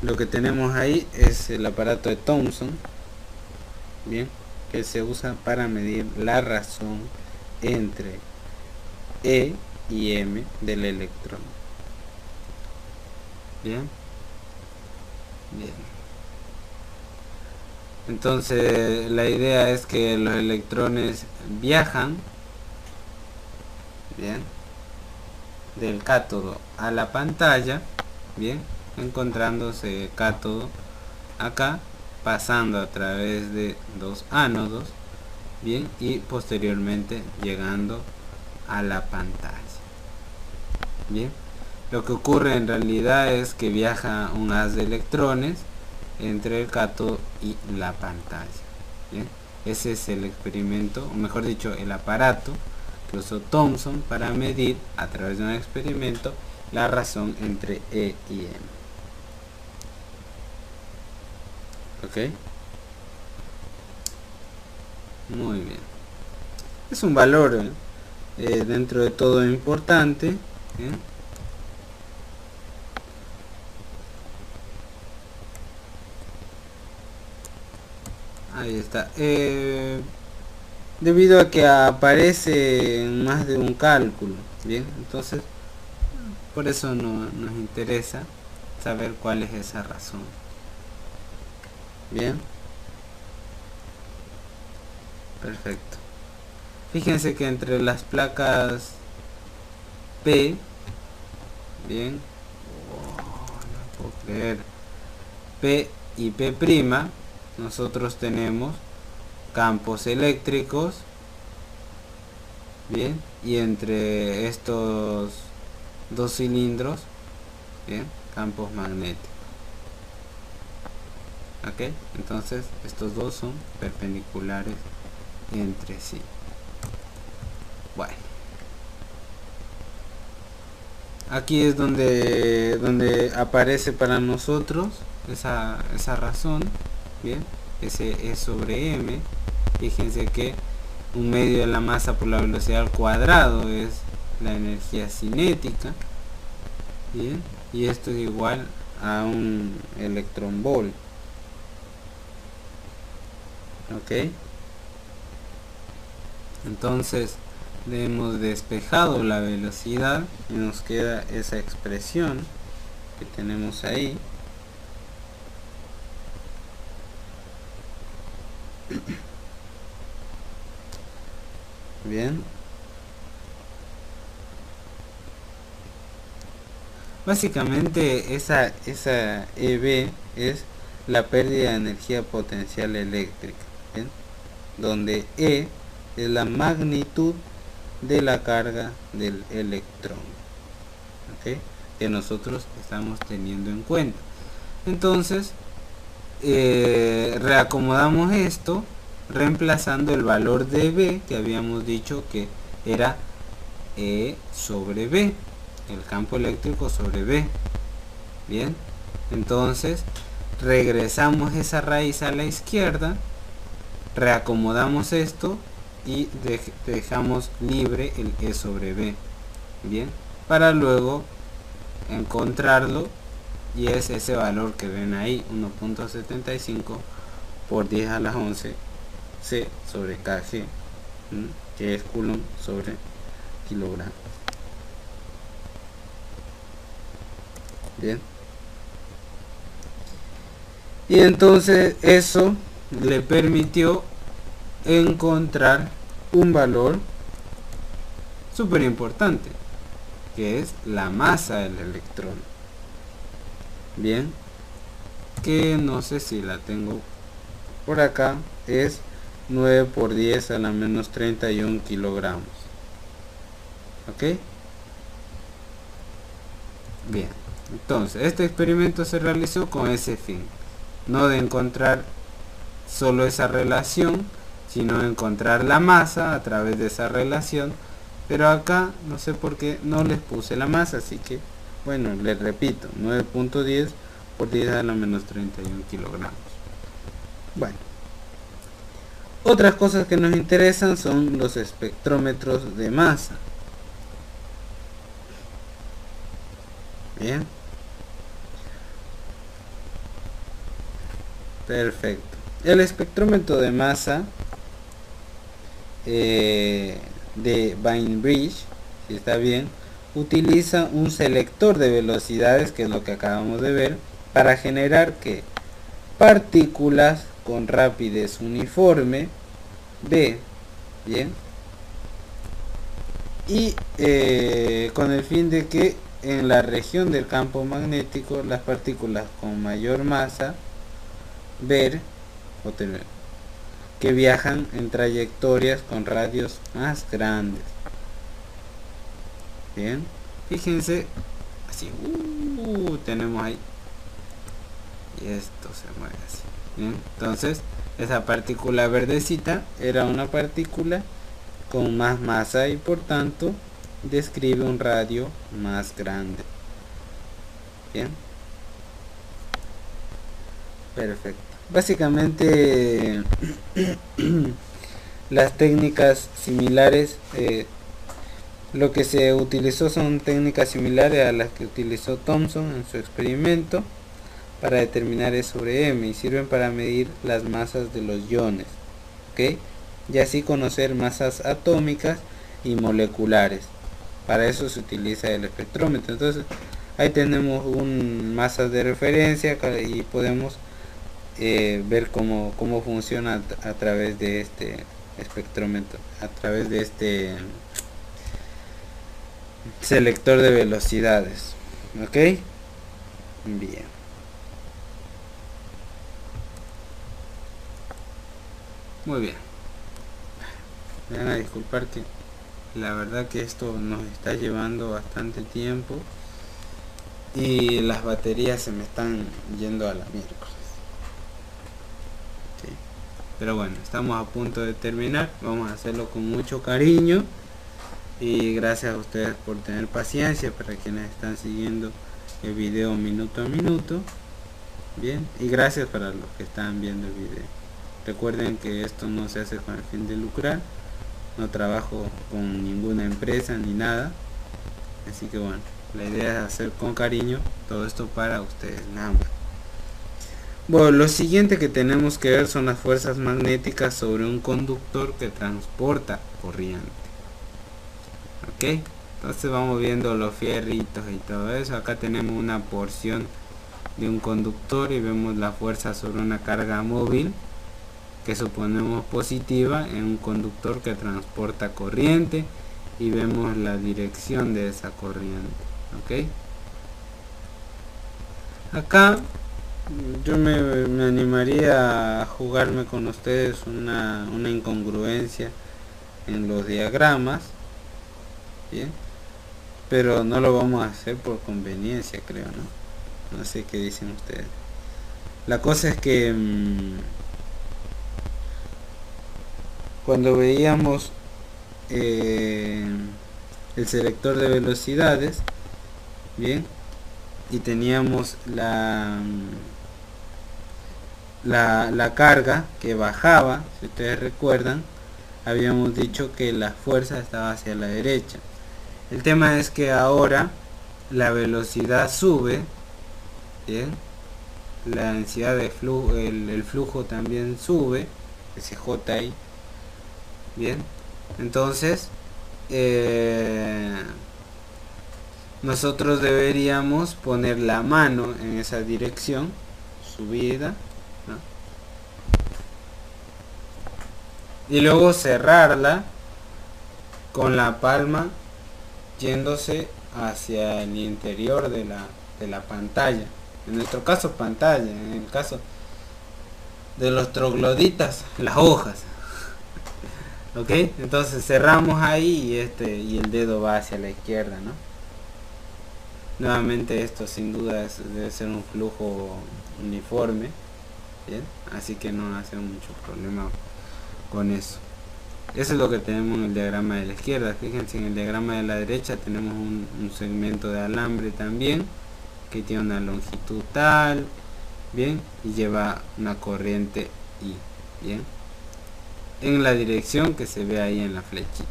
Lo que tenemos ahí es el aparato de Thomson. Bien, que se usa para medir la razón entre E y M del electrón. Bien. Entonces la idea es que los electrones viajan, bien, del cátodo a la pantalla, bien, encontrándose cátodo acá, pasando a través de dos ánodos, bien, y posteriormente llegando a la pantalla. Bien, lo que ocurre en realidad es que viaja un haz de electrones entre el cátodo y la pantalla. Bien, ese es el experimento, o mejor dicho, el aparato que usó Thomson para medir a través de un experimento la razón entre E y M. Ok, muy bien. Es un valor dentro de todo importante. Ahí está. Debido a que aparece en más de un cálculo. Bien, entonces por eso nos interesa saber cuál es esa razón. Bien, perfecto. Fíjense que entre las placas P, bien, no puedo creer, P y P', nosotros tenemos campos eléctricos, bien, y entre estos dos cilindros, bien, campos magnéticos. Ok, entonces estos dos son perpendiculares entre sí. Bueno, aquí es donde aparece para nosotros esa razón. Bien, ese E sobre M. Fíjense que un medio de la masa por la velocidad al cuadrado es la energía cinética. Bien, y esto es igual a un electronvolt. Ok, entonces hemos despejado la velocidad y nos queda esa expresión que tenemos ahí. Bien, básicamente esa EB es la pérdida de energía potencial eléctrica. ¿Bien? Donde E es la magnitud de la carga del electrón, ¿okay? Que nosotros estamos teniendo en cuenta. Entonces reacomodamos esto reemplazando el valor de B que habíamos dicho que era E sobre B, el campo eléctrico sobre B. Bien, entonces regresamos esa raíz a la izquierda, reacomodamos esto y dejamos libre el E sobre B. Bien, para luego encontrarlo, y es ese valor que ven ahí, 1.75 por 10 a la 11 C sobre kg, que es coulomb sobre kilogramo. Bien, y entonces eso le permitió encontrar un valor súper importante, que es la masa del electrón. bien, que no sé si la tengo por acá, es 9 por 10 a la menos 31 kilogramos. Ok, bien, entonces este experimento se realizó con ese fin, no de encontrar solo esa relación, sino encontrar la masa a través de esa relación. Pero acá no sé por qué no les puse la masa, así que bueno, les repito, 9.10 por 10 a la menos 31 kilogramos. Bueno, otras cosas que nos interesan son los espectrómetros de masa. Bien, perfecto. El espectrómetro de masa de Bainbridge, si está bien, utiliza un selector de velocidades, que es lo que acabamos de ver, para generar que partículas con rapidez uniforme B, bien, y con el fin de que en la región del campo magnético las partículas con mayor masa ver o tener que viajan en trayectorias con radios más grandes. Bien, fíjense, así, tenemos ahí, y esto se mueve así. Bien, entonces esa partícula verdecita era una partícula con más masa y por tanto describe un radio más grande. Bien, perfecto. Básicamente las técnicas similares, lo que se utilizó son técnicas similares a las que utilizó Thomson en su experimento para determinar E sobre M, y sirven para medir las masas de los iones, ¿ok? Y así conocer masas atómicas y moleculares. Para eso se utiliza el espectrómetro. Entonces ahí tenemos un masas de referencia y podemos ver cómo funciona a través de este espectrómetro, a través de este selector de velocidades. Ok, bien. Muy bien. Me van a disculpar que la verdad que esto nos está llevando bastante tiempo y las baterías se me están yendo a la miércoles. Okay. Pero bueno, estamos a punto de terminar. Vamos a hacerlo con mucho cariño y gracias a ustedes por tener paciencia, para quienes están siguiendo el video minuto a minuto. Bien, y gracias para los que están viendo el video. Recuerden que esto no se hace con el fin de lucrar, no trabajo con ninguna empresa ni nada, así que bueno, la idea es hacer con cariño todo esto para ustedes, nada más. Bueno, lo siguiente que tenemos que ver son las fuerzas magnéticas sobre un conductor que transporta corriente. Ok, entonces vamos viendo los fierritos y todo eso. Acá tenemos una porción de un conductor y vemos la fuerza sobre una carga móvil que suponemos positiva en un conductor que transporta corriente, y vemos la dirección de esa corriente. Ok, acá yo me animaría a jugarme con ustedes una incongruencia en los diagramas. Bien, pero no lo vamos a hacer por conveniencia, creo, no sé qué dicen ustedes. La cosa es que cuando veíamos el selector de velocidades, bien, y teníamos la carga que bajaba, si ustedes recuerdan, habíamos dicho que la fuerza estaba hacia la derecha. El tema es que ahora la velocidad sube, bien, la densidad de flujo, el flujo también sube, ese J ahí, bien, entonces nosotros deberíamos poner la mano en esa dirección, subida, ¿no? Y luego cerrarla con la palma yéndose hacia el interior de la pantalla, En nuestro caso pantalla, en el caso de los trogloditas, las hojas. Ok, entonces cerramos ahí y el dedo va hacia la izquierda, ¿no? Nuevamente esto sin duda debe ser un flujo uniforme, bien, así que no hace mucho problema con eso. Eso es lo que tenemos en el diagrama de la izquierda. Fíjense, en el diagrama de la derecha tenemos un segmento de alambre también, que tiene una longitud tal, bien, y lleva una corriente I, bien, en la dirección que se ve ahí en la flechita.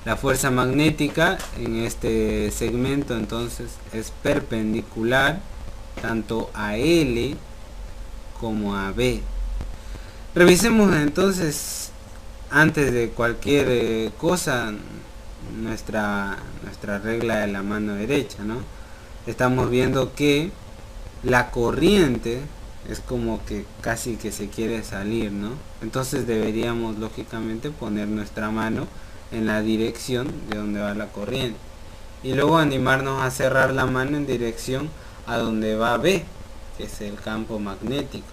La fuerza magnética en este segmento entonces es perpendicular tanto a L como a B. Revisemos entonces, antes de cualquier cosa, nuestra regla de la mano derecha, ¿no? Estamos viendo que la corriente es como que casi que se quiere salir, ¿no? Entonces deberíamos lógicamente poner nuestra mano en la dirección de donde va la corriente y luego animarnos a cerrar la mano en dirección a donde va B, que es el campo magnético.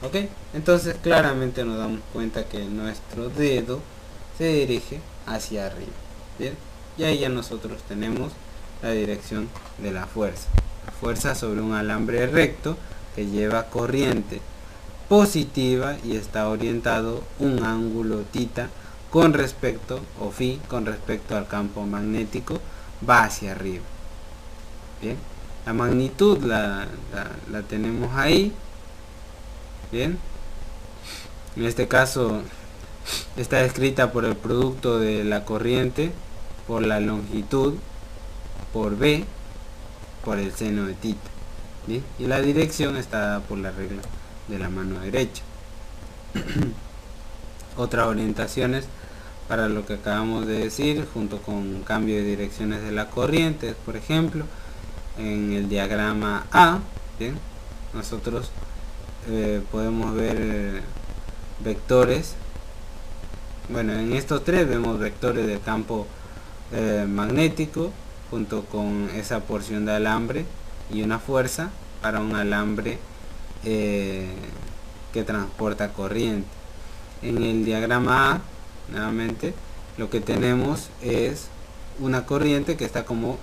Ok, entonces claramente nos damos cuenta que nuestro dedo se dirige hacia arriba. Bien, y ahí ya nosotros tenemos la dirección de la fuerza sobre un alambre recto que lleva corriente positiva y está orientado un ángulo θ con respecto, o phi, con respecto al campo magnético, va hacia arriba. Bien, la magnitud la tenemos ahí. Bien, en este caso está escrita por el producto de la corriente por la longitud por B por el seno de θ. Bien, y la dirección está dada por la regla de la mano derecha. Otras orientaciones para lo que acabamos de decir, junto con cambio de direcciones de la corriente, por ejemplo, en el diagrama A, bien, nosotros podemos ver vectores. Bueno, en estos tres vemos vectores del campo magnético junto con esa porción de alambre y una fuerza para un alambre que transporta corriente. En el diagrama A, nuevamente, lo que tenemos es una corriente que está como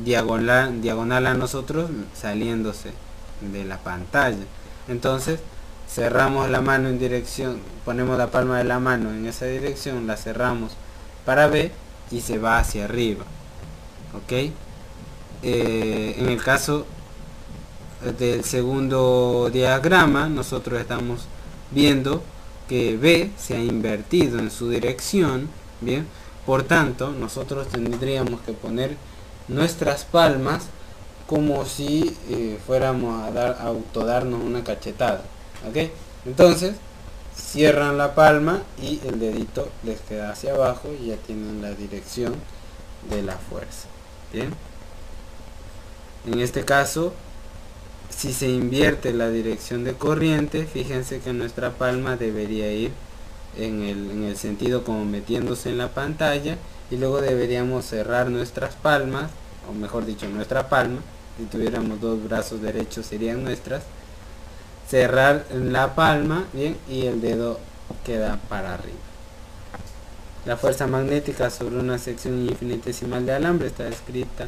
diagonal a nosotros, saliéndose de la pantalla. Entonces cerramos la mano en dirección, ponemos la palma de la mano en esa dirección, la cerramos para B y se va hacia arriba. Ok, en el caso del segundo diagrama, nosotros estamos viendo que B se ha invertido en su dirección. Bien, por tanto nosotros tendríamos que poner nuestras palmas como si fuéramos a autodarnos una cachetada. Ok, entonces cierran la palma y el dedito les queda hacia abajo y ya tienen la dirección de la fuerza. Bien, en este caso, si se invierte la dirección de corriente, fíjense que nuestra palma debería ir en el sentido como metiéndose en la pantalla, y luego deberíamos cerrar nuestras palmas, o mejor dicho nuestra palma, si tuviéramos dos brazos derechos serían nuestras, cerrar la palma, bien, y el dedo queda para arriba. La fuerza magnética sobre una sección infinitesimal de alambre está escrita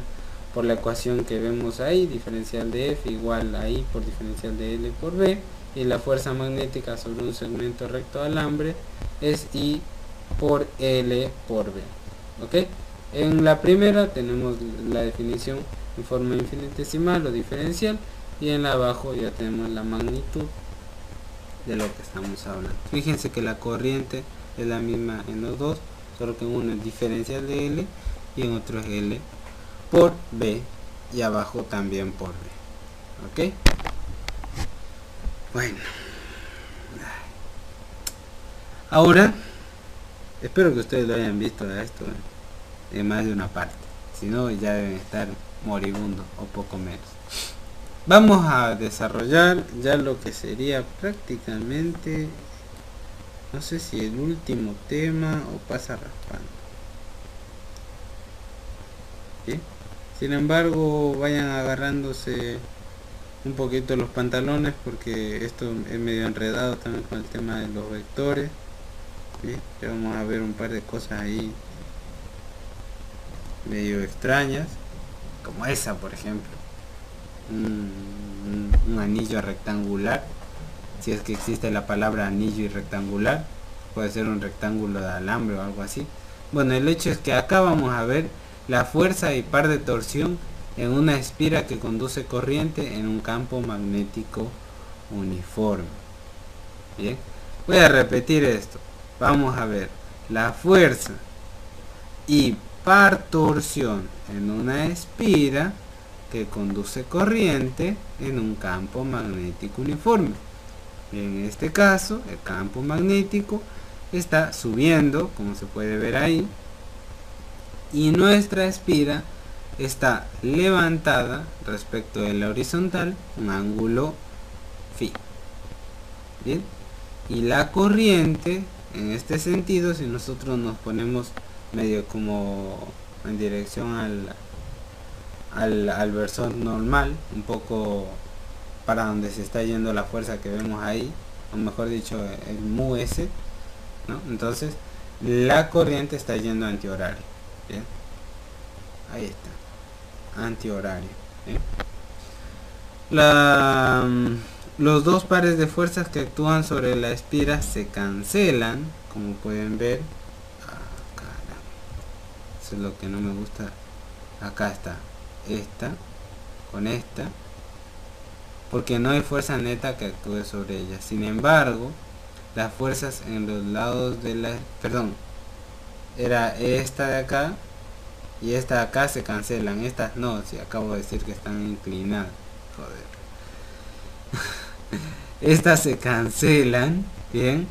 por la ecuación que vemos ahí, diferencial de F igual a I por diferencial de L por B, y la fuerza magnética sobre un segmento recto de alambre es I por L por B. ¿Ok? En la primera tenemos la definición en forma infinitesimal o diferencial, y en la abajo ya tenemos la magnitud de lo que estamos hablando. Fíjense que la corriente es la misma en los dos, solo que en uno es diferencial de L y en otro es L por B, y abajo también por B. ¿Ok? Bueno, ahora espero que ustedes lo hayan visto a esto en más de una parte, si no ya deben estar moribundos o poco menos. Vamos a desarrollar ya lo que sería prácticamente, no sé si el último tema o pasa raspando. ¿Sí? Sin embargo, vayan agarrándose un poquito los pantalones porque esto es medio enredado también con el tema de los vectores. ¿Sí? Ya vamos a ver un par de cosas ahí medio extrañas, como esa por ejemplo, un anillo rectangular. Si es que existe la palabra anillo y rectangular, puede ser un rectángulo de alambre o algo así. Bueno, el hecho es que acá vamos a ver la fuerza y par de torsión en una espira que conduce corriente en un campo magnético uniforme. Bien, voy a repetir esto. Vamos a ver la fuerza y par torsión en una espira que conduce corriente en un campo magnético uniforme. En este caso, el campo magnético está subiendo, como se puede ver ahí, y nuestra espira está levantada respecto de la horizontal, un ángulo phi. Bien, y la corriente, en este sentido, si nosotros nos ponemos medio como en dirección al versor normal, un poco para donde se está yendo la fuerza que vemos ahí, o mejor dicho el mu s, ¿no? Entonces la corriente está yendo antihorario. Bien, ahí está, antihorario. Bien. Los dos pares de fuerzas que actúan sobre la espira se cancelan, como pueden ver. Eso es lo que no me gusta. Acá está esta con esta, porque no hay fuerza neta que actúe sobre ella. Sin embargo, las fuerzas en los lados de la... Perdón, era esta de acá y esta de acá se cancelan. Estas no, si acabo de decir que están inclinadas. Joder. Estas se cancelan, bien.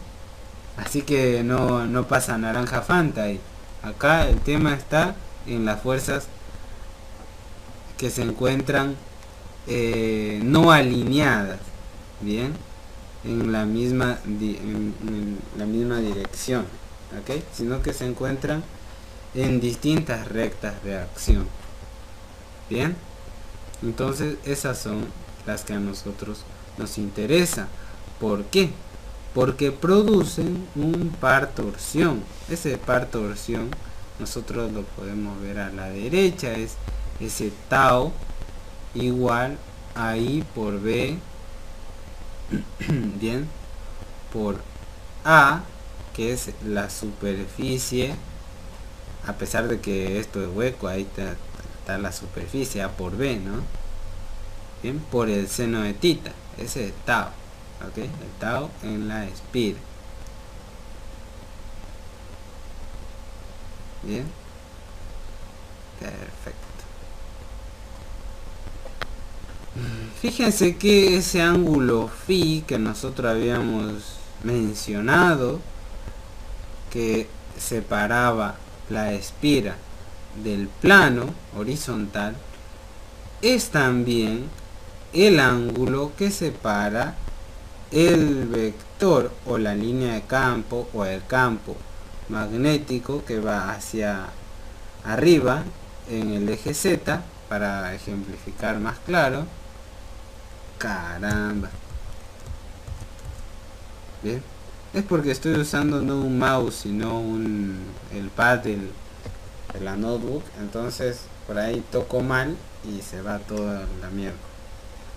Así que no pasa naranja Fanta ahí. Acá el tema está en las fuerzas que se encuentran no alineadas, bien, en la misma dirección, ¿okay? Sino que se encuentran en distintas rectas de acción. Bien, entonces esas son las que a nosotros nos interesa. ¿Por qué? Porque producen un par torsión. Ese par torsión nosotros lo podemos ver a la derecha, es ese tau igual a I por B, bien, por A, que es la superficie, a pesar de que esto es hueco, ahí está la superficie, A por B, ¿no? Bien, por el seno de tita, ese es tau, ¿ok? El tau en la espira. Bien, perfecto. Fíjense que ese ángulo phi que nosotros habíamos mencionado, que separaba la espira del plano horizontal, es también el ángulo que separa el vector o la línea de campo o el campo magnético que va hacia arriba en el eje Z, para ejemplificar más claro. Caramba, bien, es porque estoy usando no un mouse sino el pad de la notebook, entonces por ahí toco mal y se va toda la mierda.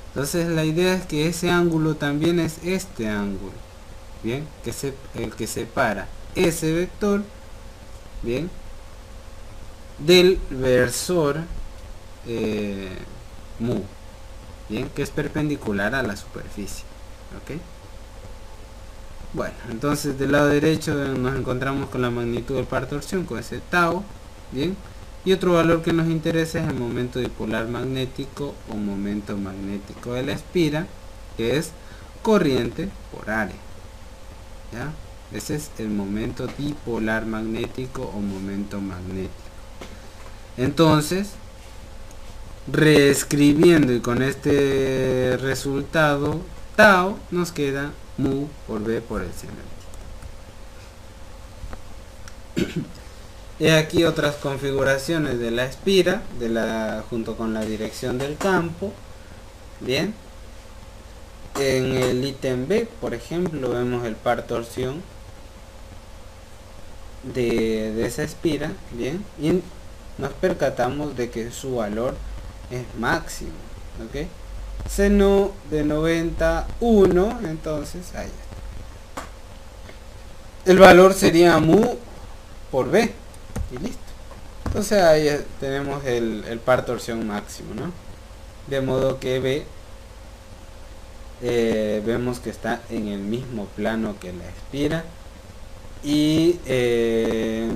Entonces la idea es que ese ángulo también es este ángulo, bien, que el que separa ese vector, bien, del versor mu, bien, que es perpendicular a la superficie, ¿ok? Bueno, entonces del lado derecho nos encontramos con la magnitud del par torsión, con ese tau, bien, y otro valor que nos interesa es el momento dipolar magnético o momento magnético de la espira, que es corriente por área, ¿ya? Ese es el momento dipolar magnético o momento magnético. Entonces, reescribiendo y con este resultado, tau nos queda mu por B por el seno. Y aquí otras configuraciones de la espira, junto con la dirección del campo. Bien. En el ítem B, por ejemplo, vemos el par torsión de esa espira. Bien. Y nos percatamos de que su valor es máximo. ¿Ok? Seno de 91. Entonces, ahí está. El valor sería mu por B. Y listo. Entonces ahí tenemos el par torsión máximo, ¿no? De modo que B vemos que está en el mismo plano que la espira y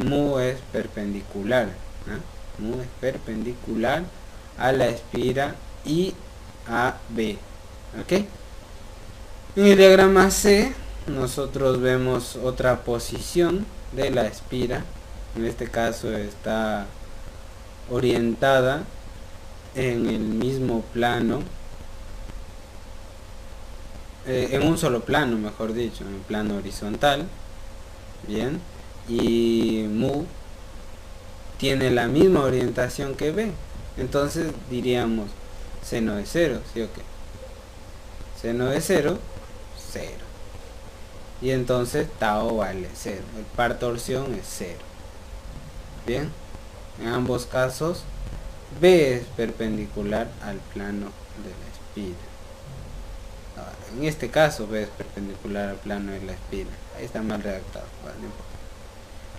mu es perpendicular, ¿no? Mu es perpendicular a la espira y a B. ¿Ok? En el diagrama C nosotros vemos otra posición de la espira. En este caso está orientada en el mismo plano, en un solo plano, mejor dicho, en el plano horizontal. Bien, y mu tiene la misma orientación que B. Entonces diríamos seno de 0, ¿sí o qué? Seno de 0, 0. Y entonces tau vale 0. El par torsión es 0. Bien, en ambos casos B es perpendicular al plano de la espira. Ahora, en este caso B es perpendicular al plano de la espira. Ahí está mal redactado, vale, no importa.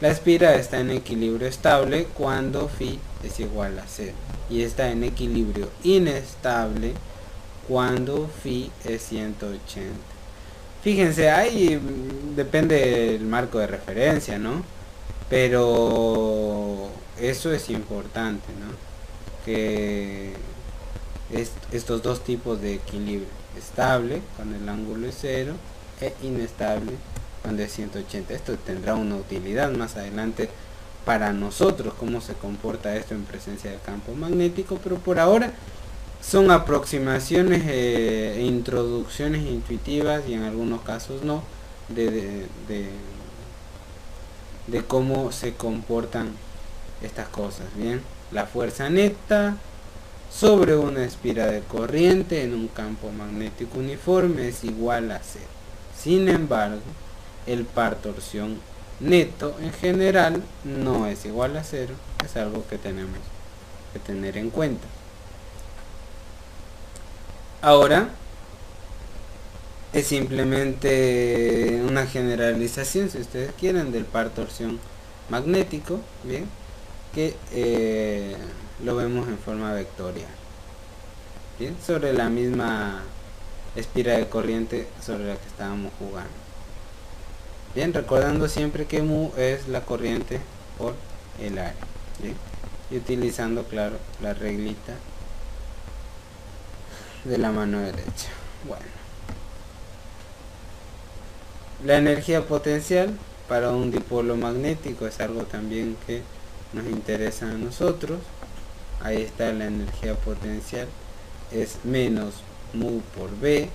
La espira está en equilibrio estable cuando phi es igual a 0 y está en equilibrio inestable cuando phi es 180. Fíjense, ahí depende del marco de referencia, ¿no? Pero eso es importante, ¿no? Que estos dos tipos de equilibrio, estable cuando el ángulo es 0 e inestable cuando es 180. Esto tendrá una utilidad más adelante para nosotros, cómo se comporta esto en presencia del campo magnético, pero por ahora son aproximaciones e introducciones intuitivas y en algunos casos no de cómo se comportan estas cosas. Bien, la fuerza neta sobre una espira de corriente en un campo magnético uniforme es igual a 0. Sin embargo, el par torsión neto en general no es igual a 0. Es algo que tenemos que tener en cuenta. Ahora es simplemente una generalización, si ustedes quieren, del par torsión magnético, bien, que lo vemos en forma vectorial, bien, sobre la misma espira de corriente sobre la que estábamos jugando. Bien, recordando siempre que mu es la corriente por el área, ¿bien? Y utilizando, claro, la reglita de la mano derecha. Bueno, la energía potencial para un dipolo magnético es algo también que nos interesa a nosotros. Ahí está la energía potencial, es menos mu por B.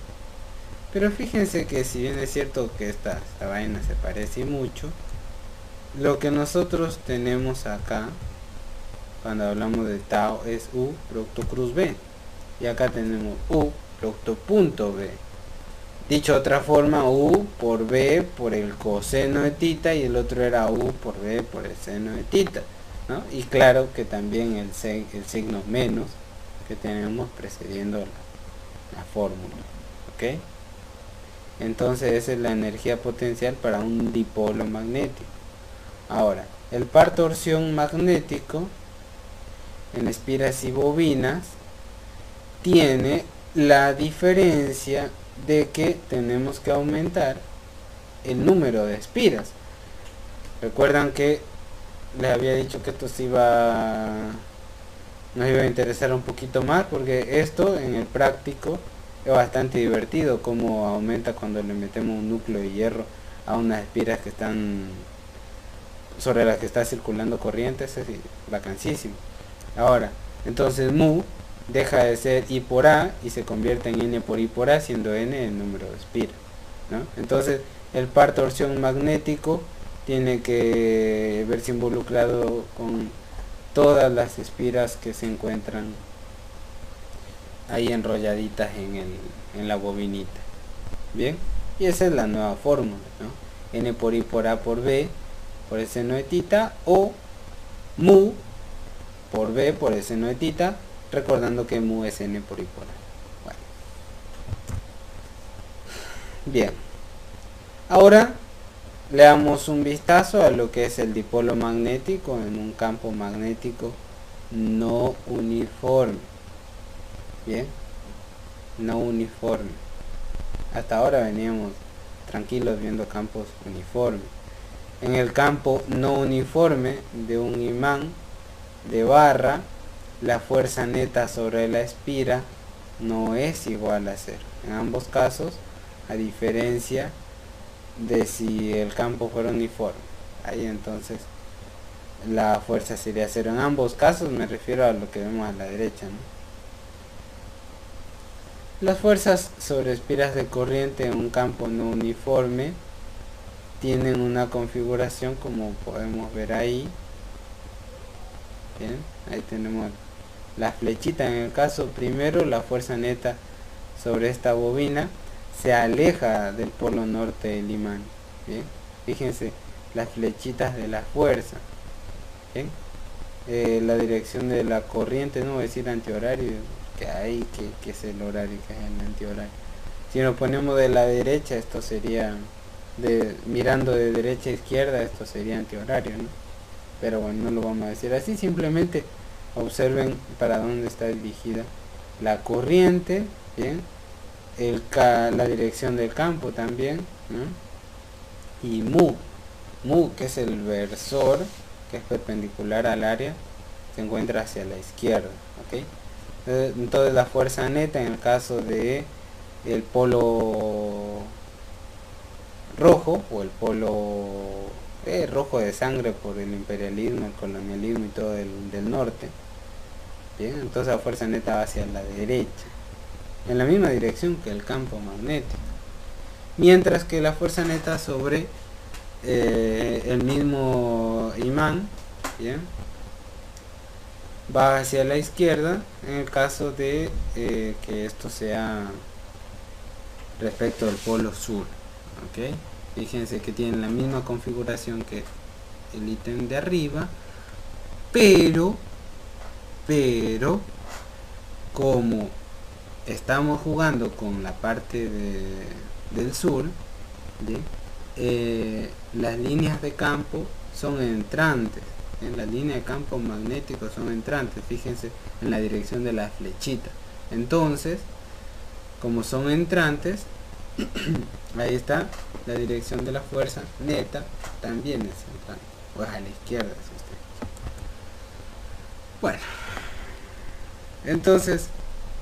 Pero fíjense que si bien es cierto que esta vaina se parece mucho, lo que nosotros tenemos acá cuando hablamos de tau es U producto cruz B, y acá tenemos U producto punto B. Dicho de otra forma, U por B por el coseno de tita, y el otro era U por B por el seno de tita, ¿no? Y claro que también el signo menos que tenemos precediendo la fórmula, ¿ok? Entonces esa es la energía potencial para un dipolo magnético. Ahora, el par torsión magnético en espiras y bobinas tiene la diferencia de que tenemos que aumentar el número de espiras. Recuerdan que les había dicho que esto nos iba a interesar un poquito más, porque esto en el práctico es bastante divertido, como aumenta cuando le metemos un núcleo de hierro a unas espiras que están sobre las que está circulando corrientes. Es vacancísimo. Ahora, entonces mu deja de ser I por A y se convierte en N por I por A, siendo N el número de espiras, ¿no? Entonces el par torsión magnético tiene que verse involucrado con todas las espiras que se encuentran ahí enrolladitas en la bobinita. Bien, y esa es la nueva fórmula, ¿no? N por I por A por B por el seno de tita, o mu por B por el seno de tita, recordando que mu es N por I por A. Bueno. Bien, ahora le damos un vistazo a lo que es el dipolo magnético en un campo magnético no uniforme. Bien, no uniforme. Hasta ahora veníamos tranquilos viendo campos uniformes. En el campo no uniforme de un imán de barra, la fuerza neta sobre la espira no es igual a cero. En ambos casos, a diferencia de si el campo fuera uniforme. Ahí entonces la fuerza sería cero. En ambos casos me refiero a lo que vemos a la derecha, ¿no? Las fuerzas sobre espiras de corriente en un campo no uniforme tienen una configuración como podemos ver ahí. Bien, ahí tenemos la flechita. En el caso primero, la fuerza neta sobre esta bobina se aleja del polo norte del imán. Bien, fíjense las flechitas de la fuerza. Bien, la dirección de la corriente, no voy a decir antihorario, que hay que es el horario, que es el antihorario. Si nos ponemos de la derecha, esto sería mirando de derecha a izquierda, esto sería antihorario, ¿no? Pero bueno, no lo vamos a decir así, simplemente observen para dónde está dirigida la corriente. Bien, la dirección del campo también, ¿no? Y mu, que es el versor, que es perpendicular al área, se encuentra hacia la izquierda, ¿ok? Entonces la fuerza neta en el caso de el polo rojo, o el polo rojo de sangre por el imperialismo, el colonialismo y todo del norte, bien, entonces la fuerza neta va hacia la derecha, en la misma dirección que el campo magnético, mientras que la fuerza neta sobre el mismo imán, bien, va hacia la izquierda en el caso de que esto sea respecto al polo sur. ¿Ok? Fíjense que tienen la misma configuración que el ítem de arriba, pero como estamos jugando con la parte del sur, ¿sí? Las líneas de campo son entrantes. En la línea de campo magnético son entrantes, fíjense en la dirección de la flechita. Entonces, como son entrantes, ahí está la dirección de la fuerza neta, también es entrante, o es a la izquierda si usted. Bueno, entonces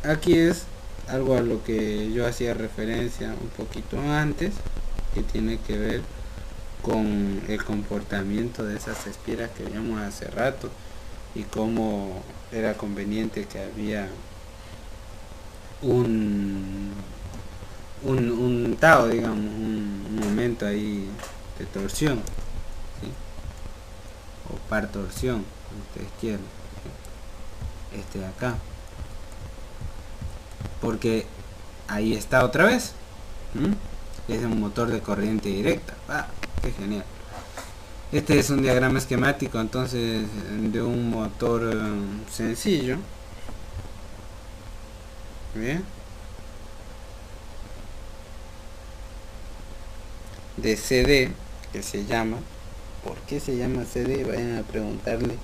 aquí es algo a lo que yo hacía referencia un poquito antes, que tiene que ver con el comportamiento de esas espiras que vimos hace rato y cómo era conveniente que había un tao, digamos, un momento ahí de torsión, ¿sí? O par torsión, ustedes quieren, ¿sí? Este de acá, porque ahí está otra vez, es un motor de corriente directa. Qué genial. Este es un diagrama esquemático entonces de un motor sencillo. Bien, de CD, que se llama, ¿por qué se llama CD? Vayan a preguntarle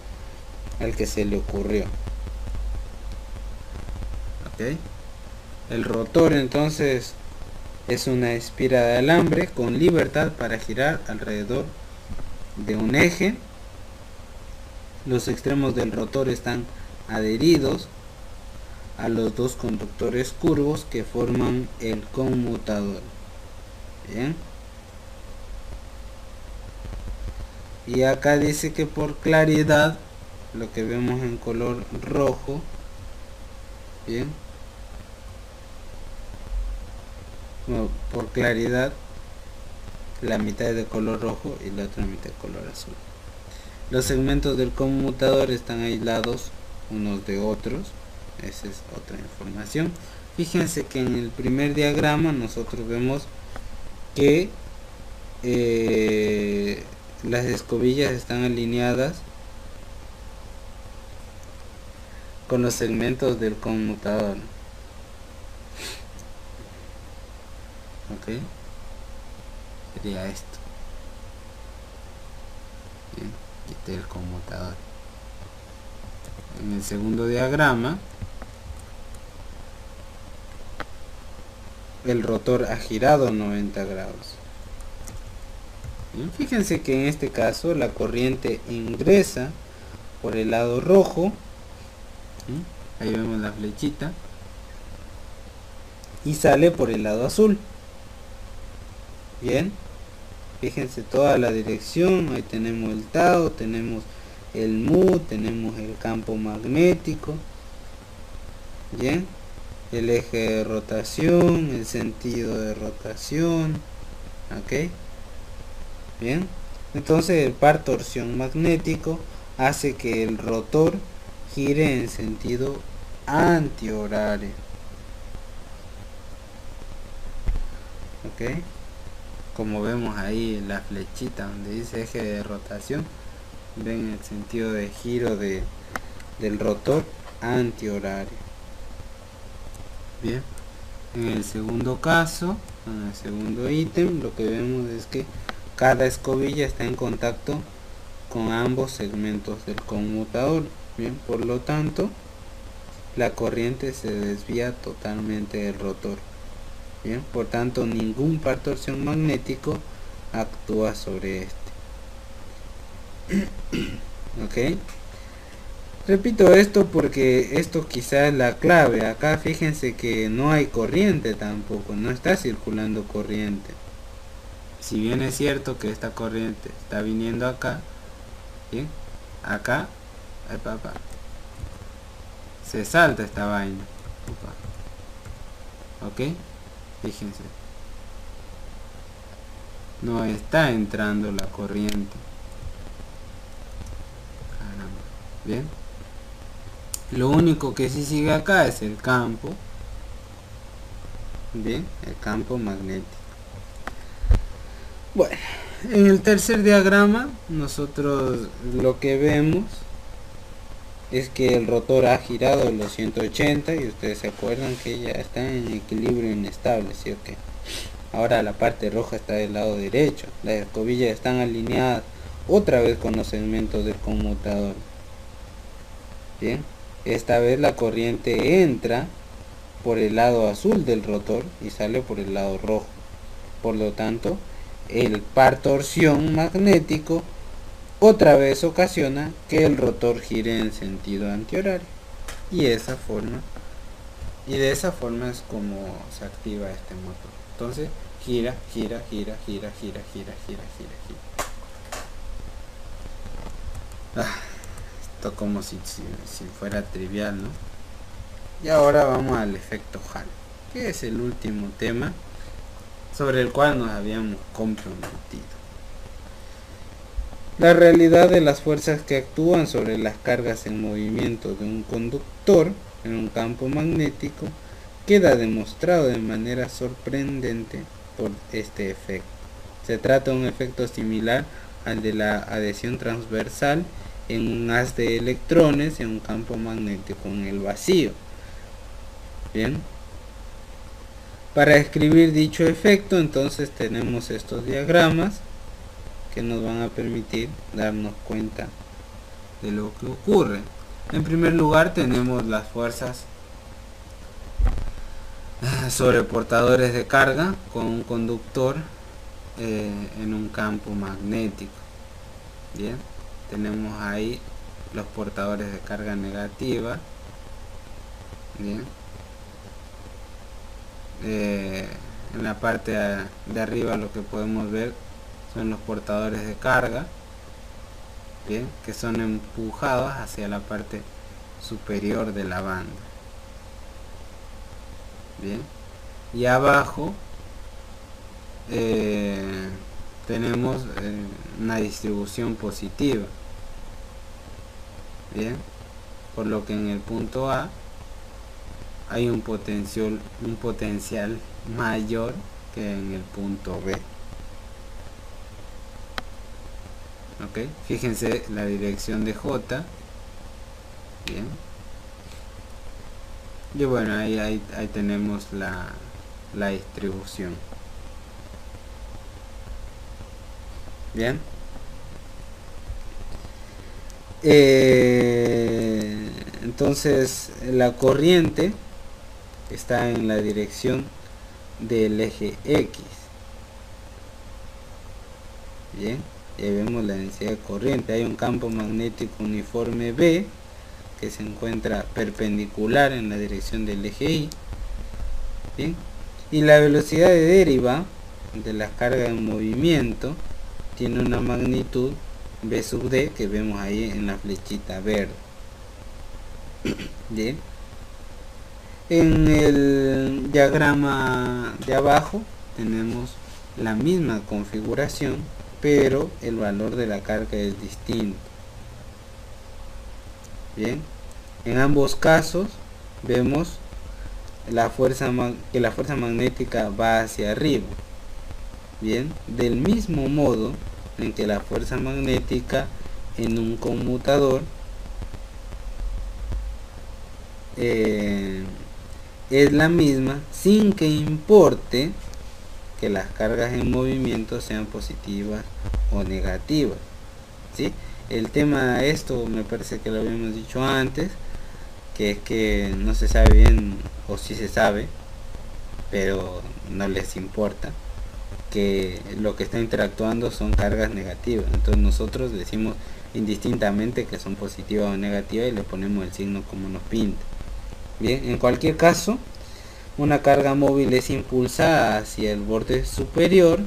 al que se le ocurrió. Ok, el rotor entonces es una espira de alambre con libertad para girar alrededor de un eje. Los extremos del rotor están adheridos a los dos conductores curvos que forman el conmutador. Bien, y acá dice que por claridad, lo que vemos en color rojo, bien, por claridad la mitad es de color rojo y la otra mitad de color azul. Los segmentos del conmutador están aislados unos de otros. Esa es otra información. Fíjense que en el primer diagrama nosotros vemos que las escobillas están alineadas con los segmentos del conmutador. Ok, sería esto. Bien, quité el conmutador. En el segundo diagrama, el rotor ha girado 90 grados. Bien, fíjense que en este caso la corriente ingresa por el lado rojo. Ahí vemos la flechita. Y sale por el lado azul. Bien, fíjense toda la dirección. Ahí tenemos el tau, tenemos el mu, tenemos el campo magnético. Bien, el eje de rotación, el sentido de rotación. Ok, bien, entonces el par torsión magnético hace que el rotor gire en sentido antihorario. Ok, como vemos ahí en la flechita donde dice eje de rotación, ven el sentido de giro del rotor antihorario. Bien, en el segundo caso, en el segundo ítem, lo que vemos es que cada escobilla está en contacto con ambos segmentos del conmutador. Bien, por lo tanto, la corriente se desvía totalmente del rotor. Bien, por tanto, ningún par torsión magnético actúa sobre este. Ok, repito esto porque esto quizá es la clave. Acá fíjense que no hay corriente tampoco, no está circulando corriente. Si bien es cierto que esta corriente está viniendo acá, bien, acá, se salta esta vaina. Ok, fíjense, no está entrando la corriente. Caramba. Bien, lo único que sí sigue acá es el campo. Bien, el campo magnético. Bueno, en el tercer diagrama nosotros lo que vemos es que el rotor ha girado los 180 y ustedes se acuerdan que ya está en equilibrio inestable, ¿sí o qué? Ahora la parte roja está del lado derecho, las escobillas están alineadas otra vez con los segmentos del conmutador. Bien, esta vez la corriente entra por el lado azul del rotor y sale por el lado rojo. Por lo tanto, el par torsión magnético otra vez ocasiona que el rotor gire en sentido antihorario. Y de esa forma es como se activa este motor. Entonces gira. Esto como si fuera trivial, ¿no? Y ahora vamos al efecto Hall, que es el último tema sobre el cual nos habíamos comprometido. La realidad de las fuerzas que actúan sobre las cargas en movimiento de un conductor en un campo magnético queda demostrado de manera sorprendente por este efecto. Se trata de un efecto similar al de la adhesión transversal en un haz de electrones en un campo magnético en el vacío. Bien, para escribir dicho efecto entonces tenemos estos diagramas que nos van a permitir darnos cuenta de lo que ocurre. En primer lugar tenemos las fuerzas sobre portadores de carga con un conductor en un campo magnético. Bien, tenemos ahí los portadores de carga negativa. Bien, en la parte de arriba lo que podemos ver son los portadores de carga, bien, que son empujados hacia la parte superior de la banda. Bien, y abajo tenemos una distribución positiva. Bien, por lo que en el punto A hay un potencial mayor que en el punto B. Ok, fíjense la dirección de J. Bien, y bueno, ahí tenemos la distribución. Bien, entonces la corriente está en la dirección del eje X. Bien, y ahí vemos la densidad de corriente. Hay un campo magnético uniforme B que se encuentra perpendicular en la dirección del eje Y. Bien, y la velocidad de deriva de la carga en movimiento tiene una magnitud V sub D que vemos ahí en la flechita verde. Bien, en el diagrama de abajo tenemos la misma configuración, pero el valor de la carga es distinto. Bien, en ambos casos vemos que la fuerza magnética va hacia arriba. Bien, del mismo modo en que la fuerza magnética en un conmutador es la misma, sin que importe que las cargas en movimiento sean positivas o negativas. ¿Sí? El tema de esto me parece que lo habíamos dicho antes, que es que no se sabe bien, o sí se sabe, pero no les importa, que lo que está interactuando son cargas negativas. Entonces nosotros decimos indistintamente que son positivas o negativas y le ponemos el signo como nos pinta. Bien, en cualquier caso, una carga móvil es impulsada hacia el borde superior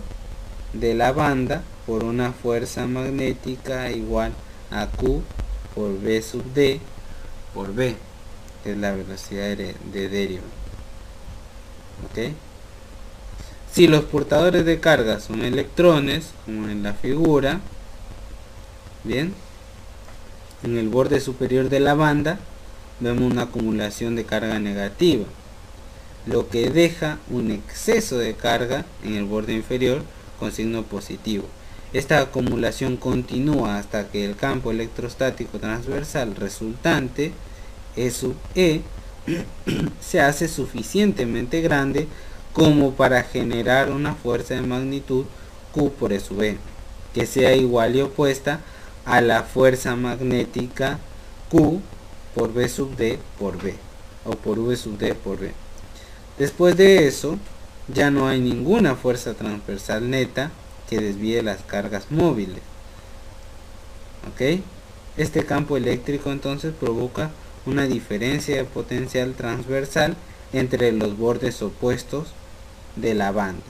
de la banda por una fuerza magnética igual a Q por V sub D por B, que es la velocidad de deriva. ¿Ok? Si los portadores de carga son electrones, como en la figura, bien, en el borde superior de la banda vemos una acumulación de carga negativa, lo que deja un exceso de carga en el borde inferior con signo positivo. Esta acumulación continúa hasta que el campo electrostático transversal resultante, E sub E, se hace suficientemente grande como para generar una fuerza de magnitud Q por E sub E, que sea igual y opuesta a la fuerza magnética Q por V sub D por B, o por V sub D por B. Después de eso, ya no hay ninguna fuerza transversal neta que desvíe las cargas móviles. ¿Ok? Este campo eléctrico entonces provoca una diferencia de potencial transversal entre los bordes opuestos de la banda.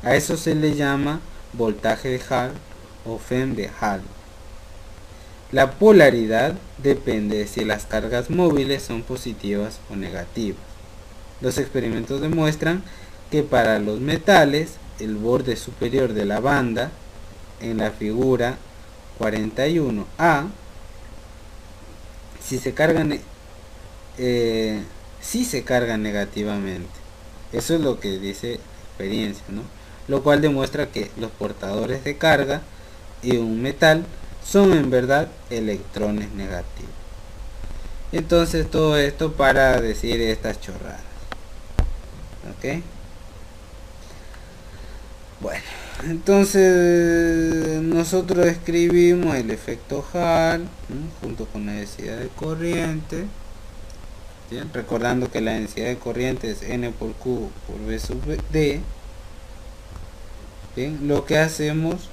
A eso se le llama voltaje de Hall o Fem de Hall. La polaridad depende de si las cargas móviles son positivas o negativas. Los experimentos demuestran que para los metales el borde superior de la banda en la figura 41A si se carga negativamente. Eso es lo que dice la experiencia, ¿no? Lo cual demuestra que los portadores de carga y un metal son en verdad electrones negativos. Entonces todo esto para decir estas chorradas. ¿Ok? Bueno, entonces nosotros escribimos el efecto Hall, ¿no?, junto con la densidad de corriente. ¿Bien? Recordando que la densidad de corriente es N por Q por V sub D. Bien, lo que hacemos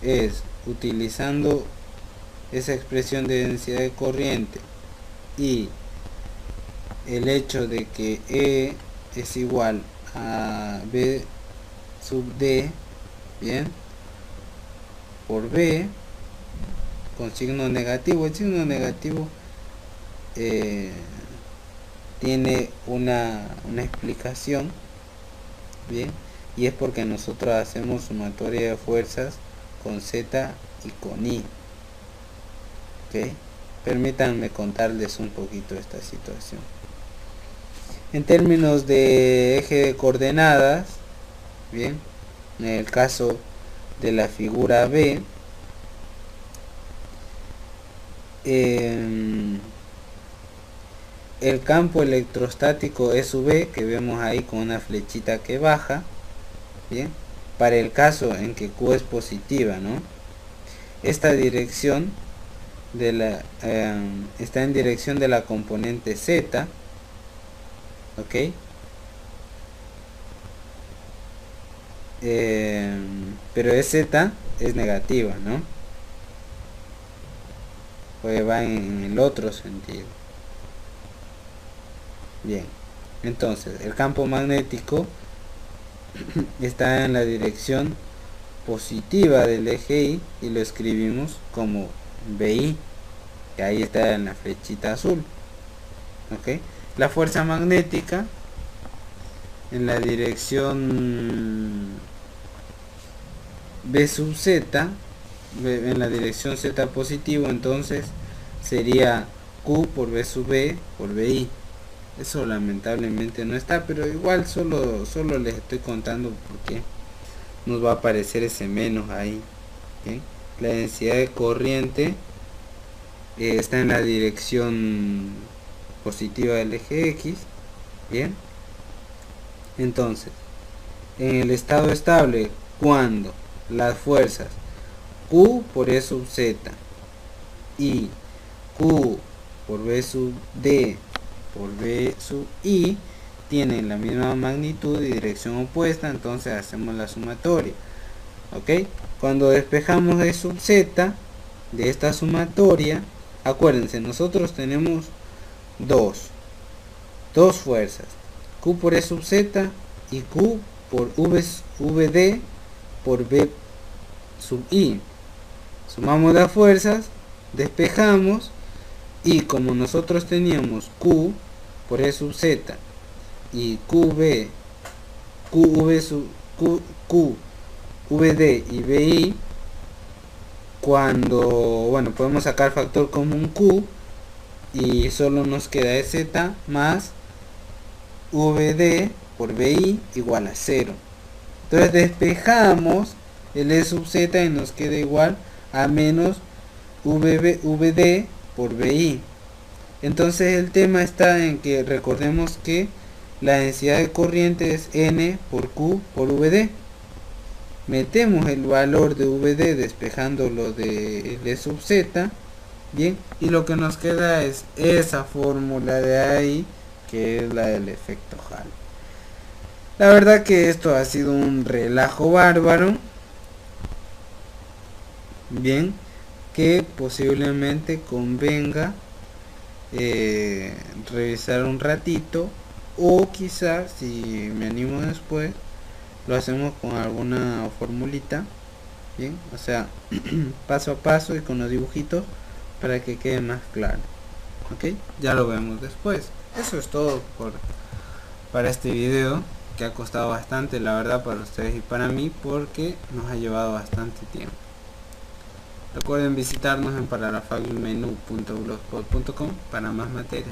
es, utilizando esa expresión de densidad de corriente y el hecho de que E es igual a V sub D, bien, por B con signo negativo. El signo negativo tiene una explicación, bien, y es porque nosotros hacemos sumatoria de fuerzas con Z y con I. ¿Ok? Permítanme contarles un poquito esta situación. En términos de eje de coordenadas, bien, en el caso de la figura B, el campo electrostático SV, que vemos ahí con una flechita que baja, bien, para el caso en que Q es positiva, ¿no? Esta dirección de la está en dirección de la componente Z, ok, pero es Z, es negativa, ¿no? Pues va en el otro sentido. Bien, entonces el campo magnético está en la dirección positiva del eje Y y lo escribimos como BI, que ahí está en la flechita azul. ¿Ok? La fuerza magnética en la dirección B sub Z, en la dirección Z positivo, entonces sería Q por B sub B por BI. Eso lamentablemente no está, pero igual solo les estoy contando porque nos va a aparecer ese menos ahí. ¿Okay? La densidad de corriente está en la dirección positiva del eje X. Bien, entonces en el estado estable, cuando las fuerzas Q por E sub Z y Q por B sub D por B sub I tienen la misma magnitud y dirección opuesta, entonces hacemos la sumatoria. ¿Ok? Cuando despejamos E sub Z de esta sumatoria, acuérdense, nosotros tenemos dos fuerzas, Q por E sub Z y Q por VD por B sub I. Sumamos las fuerzas, despejamos, y como nosotros teníamos Q por E sub Z y QVD y BI, cuando, podemos sacar factor común Q y solo nos queda EZ más VD por BI igual a 0. Entonces despejamos el E sub Z y nos queda igual a menos VD por BI. Entonces el tema está en que recordemos que la densidad de corriente es N por Q por VD. Metemos el valor de VD despejándolo de E sub Z, bien, y lo que nos queda es esa fórmula de ahí, que es la del efecto Hall. La verdad que esto ha sido un relajo bárbaro, bien, que posiblemente convenga revisar un ratito, o quizás si me animo después lo hacemos con alguna formulita, bien, o sea paso a paso y con los dibujitos para que quede más claro. Ok, ya lo vemos después. Eso es todo para este video, que ha costado bastante, la verdad, para ustedes y para mí, porque nos ha llevado bastante tiempo. Recuerden visitarnos en paralafagmenú.blogspot.com para más materias.